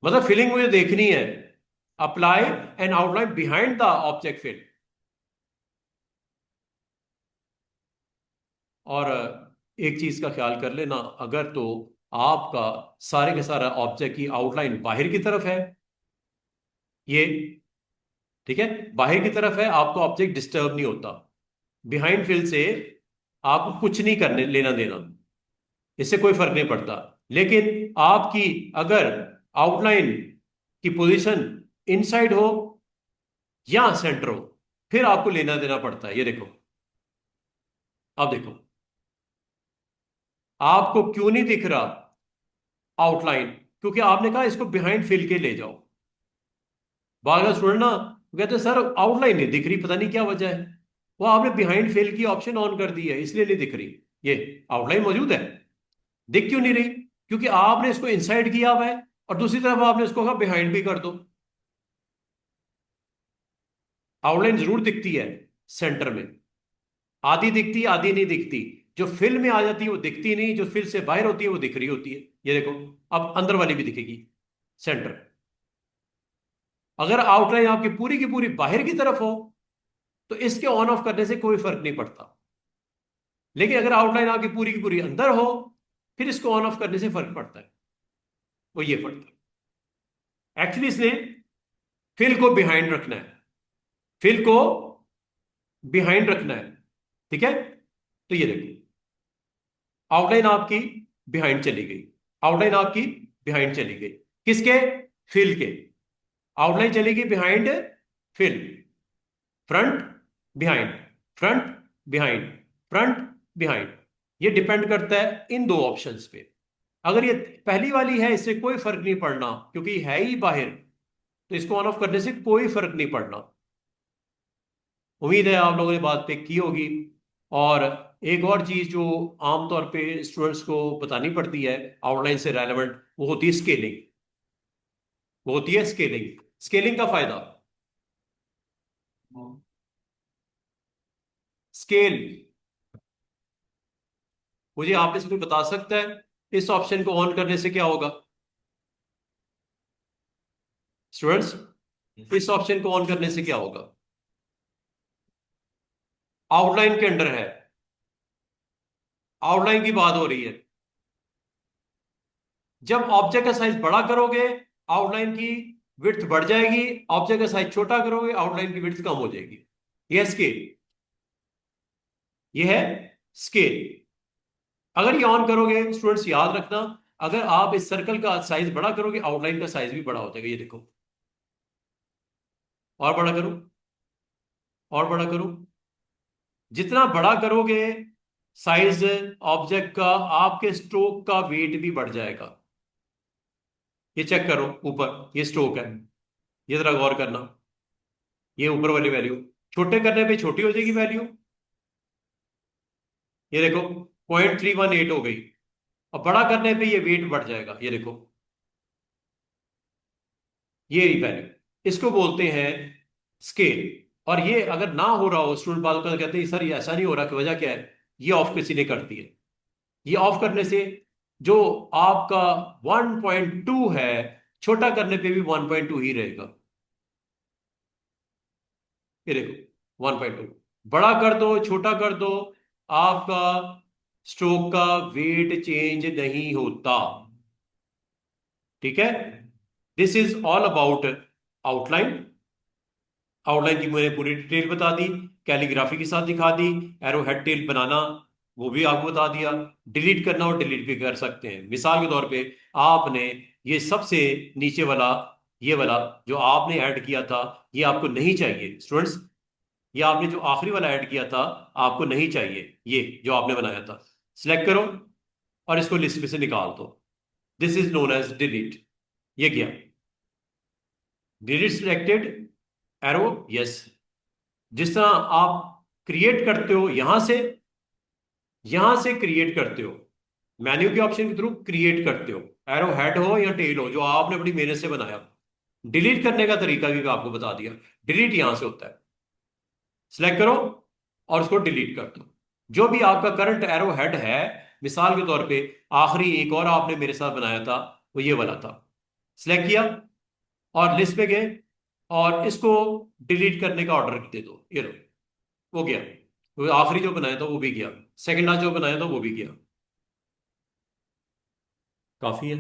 Speaker 1: मतलब फिलिंग मुझे देखनी है, apply an outline behind the object fill. और एक चीज का ख्याल कर लेना, अगर तो आपका सारे के सारा ऑब्जेक्ट की आउटलाइन बाहर की तरफ है, ये ठीक है, बाहर की तरफ है, आपको ऑब्जेक्ट डिस्टर्ब नहीं होता। बिहाइंड फिल से आपको कुछ नहीं करने लेना देना, इससे कोई फर्क नहीं पड़ता। लेकिन आपकी अगर आउटलाइन की पोजीशन इनसाइड हो या सेंटर हो, फिर आपको लेना देना पड़ता है। ये देखो, अब देखो, आपको क्यों नहीं दिख रहा आउटलाइन? क्योंकि आपने कहा इसको बिहाइंड फिल के ले जाओ। बारह स्टूडेंट ना कहते सर आउटलाइन नहीं दिख रही, पता नहीं क्या वजह है। वो आपने बिहाइंड फिल की ऑप्शन ऑन कर दी है, इसलिए नहीं दिख रही। ये आउटलाइन मौजूद है, दिख क्यों नहीं रही? क्योंकि आपने इसको इनसाइड किया हुआ है और दूसरी तरफ आपने इसको कहा बिहाइंड भी कर दो। आउटलाइन जरूर दिखती है सेंटर में, आधी दिखती है आधी नहीं दिखती। जो फिल में आ जाती है वो दिखती नहीं, जो फिल से बाहर होती है वो दिख रही होती है। ये देखो, अब अंदर वाली भी दिखेगी, सेंटर। अगर आउटलाइन आपकी पूरी की पूरी बाहर की तरफ हो तो इसके ऑन ऑफ करने से कोई फर्क नहीं पड़ता। लेकिन अगर आउटलाइन आपकी पूरी की पूरी अंदर हो, फिर इसको ऑन ऑफ करने से फर्क पड़ता है। वो ये फर्क है एक्चुअली, इसने फिल को बिहाइंड रखना है, फिल को बिहाइंड रखना है। ठीक है, तो ये देखिए, आउटलाइन आपकी बिहाइंड चली गई, आउटलाइन आपकी बिहाइंड चली गई। किसके? फिल के। आउटलाइन चली गई behind fill, front behind, front behind, front behind. ये डिपेंड करता है इन दो ऑप्शंस पे। अगर ये पहली वाली है, इससे कोई फर्क नहीं पड़ना क्योंकि है ही बाहर, तो इसको ऑन ऑफ करने से कोई फर्क नहीं पड़ना। उम्मीद है आप लोगों ने बात पे की होगी। और एक और चीज जो आमतौर पे स्टूडेंट्स को बतानी पड़ती है आउटलाइन से रेलेवेंट, वो होती है स्केलिंग। वो होती है स्केलिंग। स्केलिंग का फायदा, स्केल, मुझे आप में से कोई बता सकता है इस ऑप्शन को ऑन करने से क्या होगा? स्टूडेंट्स, इस ऑप्शन को ऑन करने से क्या होगा? आउटलाइन के अंडर है, आउटलाइन की बात हो रही है। जब ऑब्जेक्ट का साइज बड़ा करोगे आउटलाइन की विड्थ बढ़ जाएगी, ऑब्जेक्ट का साइज छोटा करोगे आउटलाइन की विड्थ कम हो जाएगी। यह है स्केल, यह है स्केल। अगर ये ऑन करोगे स्टूडेंट्स याद रखना, अगर आप इस सर्कल का साइज बड़ा करोगे आउटलाइन का साइज भी बड़ा हो जाएगा। ये देखो, और बड़ा करो, और बड़ा करो। जितना बड़ा करोगे साइज ऑब्जेक्ट का, आपके स्ट्रोक का वेट भी बढ़ जाएगा। ये चेक करो, ऊपर ये स्ट्रोक है, ये जरा गौर करना। ये ऊपर वाली वैल्यू छोटे करने पे छोटी हो जाएगी वैल्यू। ये देखो 0.318 हो गई, और बड़ा करने पे ये वेट बढ़ जाएगा। ये देखो, ये वैल्यू, इसको बोलते हैं स्केल। और ये अगर ना हो रहा हो, स्टूडेंट बाद में कहते हैं सर ये ऐसा नहीं हो रहा, कि वजह क्या है? ये ऑफ किसी ने कर दी है। ये ऑफ करने से जो आपका 1.2 है, छोटा करने पे भी 1.2 ही रहेगा। ये देखो 1.2, बड़ा कर दो छोटा कर दो, आपका स्ट्रोक का वेट चेंज नहीं होता। ठीक है, this is all about outline. Outline की मैंने पूरी डिटेल बता दी, कैलीग्राफी के साथ दिखा दी, एरो हेड टेल बनाना, वो भी आपको बता दिया। डिलीट करना और डिलीट भी कर सकते हैं। मिसाल के तौर पे आपने ये सबसे नीचे वाला, ये वाला जो आपने ऐड किया था, ये आपको नहीं चाहिए स्टूडेंट्स। ये आपने जो आखिरी वाला ऐड किया था आपको नहीं चाहिए, ये जो आपने बनाया था। सिलेक्ट करो और इसको लिस्ट में से निकाल दो। This is known as delete. ये किया, डिलीट सिलेक्टेड, एरो यस। जिस तरह आप क्रिएट करते हो यहां से क्रिएट करते हो, मेन्यू के ऑप्शन के थ्रू क्रिएट करते हो, एरो हेड हो या टेल हो, जो आपने बड़ी मेहनत से बनाया। डिलीट करने का तरीका भी मैं आपको बता दिया। डिलीट यहां से होता है, सिलेक्ट करो और उसको डिलीट कर दो। जो भी आपका करंट एरो हेड है, मिसाल के तौर पे आखिरी एक और आपने मेरे साथ बनाया था, वो ये वाला था। सिलेक्ट किया और लिस्ट पे गए और इसको डिलीट करने का ऑर्डर दे दो। ये लो, वो गया। वो आखिरी जो बनाया था वो भी गया, सेकंड आज जो बनाया था वो भी गया। काफी है।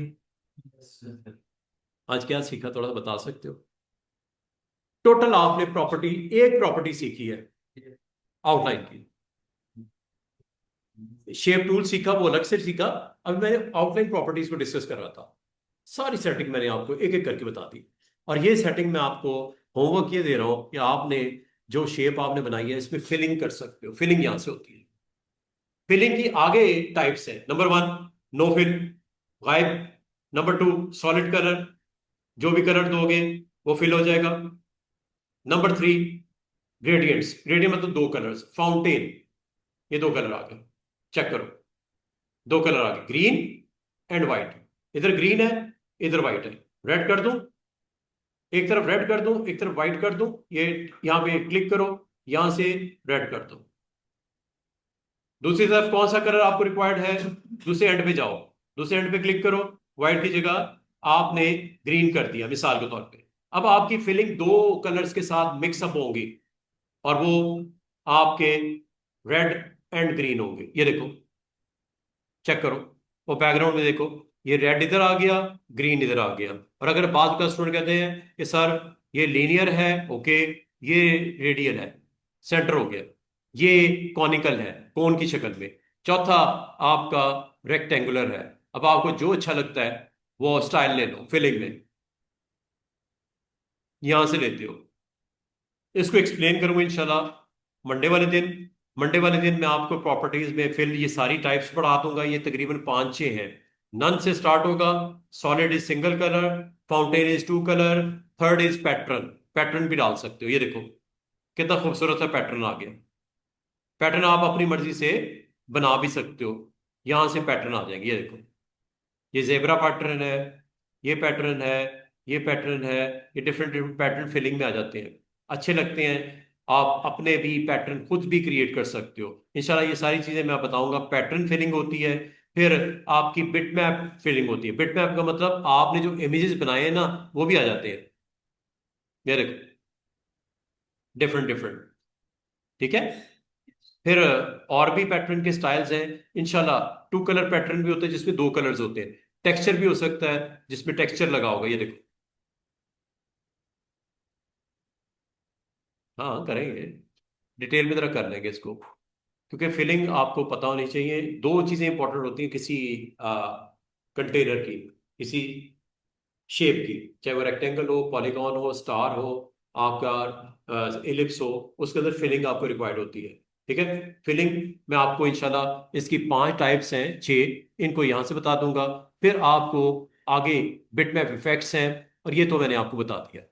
Speaker 1: आज क्या सीखा थोड़ा सा बता सकते हो? टोटल आपने प्रॉपर्टी, एक प्रॉपर्टी सीखी है आउटलाइन की। शेप टूल सीखा, वो अलग से सीखा। अभी मैंने आउटलाइन प्रॉपर्टीज को डिस्कस कर रहा था। सारी सेटिंग मैंने आपको एक एक करके बता दी। और ये सेटिंग मैं आपको होमवर्क ये दे रहा हूं कि आपने जो शेप आपने बनाई है इसमें फिलिंग कर सकते हो। फिलिंग यहां से होती है। फिलिंग की आगे टाइप्स है। नंबर 1 नो फिल, गायब। नंबर 2 सॉलिड कलर, जो भी कलर दोगे वो फिल हो जाएगा। नंबर 3 ग्रेडियंट्स, ग्रेडियंट मतलब दो कलर्स। फाउंटेन, ये दो कलर आ गए, चेक करो। दो कलर आ गए, ग्रीन एंड व्हाइट। इधर ग्रीन है, इधर व्हाइट है। रेड कर दूं, एक तरफ रेड कर दूं, एक तरफ व्हाइट कर दूं। ये यहां पे क्लिक करो, यहां से रेड कर दो। दूसरी तरफ कौन सा कलर आपको रिक्वायर्ड है, दूसरे एंड पे जाओ, दूसरे एंड पे क्लिक करो। व्हाइट की जगह आपने ग्रीन कर दिया मिसाल के तौर पे। अब आपकी फिलिंग दो कलर्स के साथ मिक्सअप होंगी और वो आपके रेड एंड ग्रीन होंगे। ये देखो, चेक करो। वो बैकग्राउंड में देखो, ये रेड इधर आ गया, ग्रीन इधर आ गया। और अगर बाद का स्टूडेंट कहते हैं कि सर ये लीनियर है, ओके, ये रेडियल है, सेंटर हो गया, ये कॉनिकल है, कोन की शक्ल में, चौथा आपका रेक्टेंगुलर है। अब आपको जो अच्छा लगता है वो स्टाइल ले लो फिलिंग में, यहां से लेते हो। इसको एक्सप्लेन करूंगा इंशाल्लाह मंडे वाले दिन। मंडे वाले दिन मैं आपको प्रॉपर्टीज में फिल ये सारी टाइप्स पढ़ा दूंगा। ये तकरीबन 5-6 हैं। नन से स्टार्ट होगा, solid is single colour, fountain is two colour, third is pattern. Pattern भी डाल सकते हो। ये देखो कितना खूबसूरत सा पैटर्न आ गया। पैटर्न आप अपनी मर्जी से बना भी सकते हो, यहां से पैटर्न आ जाएंगे। ये देखो, ये जेबरा पैटर्न है, ये पैटर्न है, ये पैटर्न है। ये डिफरेंट डिफरेंट पैटर्न फिलिंग में आ जाते हैं, अच्छे लगते हैं। आप अपने भी पैटर्न खुद भी क्रिएट कर सकते हो इंशाल्लाह। ये सारी चीजें मैं बताऊंगा। पैटर्न फिलिंग होती है, फिर आपकी बिटमैप फिलिंग होती है। बिटमैप का मतलब आपने जो इमेजेस बनाए हैं ना वो भी आ जाते हैं। ये देखो, डिफरेंट डिफरेंट, ठीक है। फिर और भी पैटर्न के स्टाइल्स हैं इंशाल्लाह। टू कलर पैटर्न भी होते हैं जिसमें दो कलर्स होते हैं। टेक्सचर भी हो सकता है जिसमें टेक्सचर लगा होगा। ये देखो, हाँ करेंगे, डिटेल में जरा कर लेंगे इसको। क्योंकि फिलिंग आपको पता होनी चाहिए। दो चीजें इंपॉर्टेंट होती हैं किसी कंटेनर की, किसी शेप की, चाहे वो रेक्टेंगल हो, पॉलीगॉन हो, स्टार हो, आपका एलिप्स हो, उसके अंदर फिलिंग आपको रिक्वायर्ड होती है। ठीक है। फिलिंग मैं आपको इंशाल्लाह इसकी 5 टाइप्स हैं, 6, इनको यहाँ से बता दूंगा। फिर आपको आगे बिटमैप इफेक्ट्स हैं, और ये तो मैंने आपको बता दिया।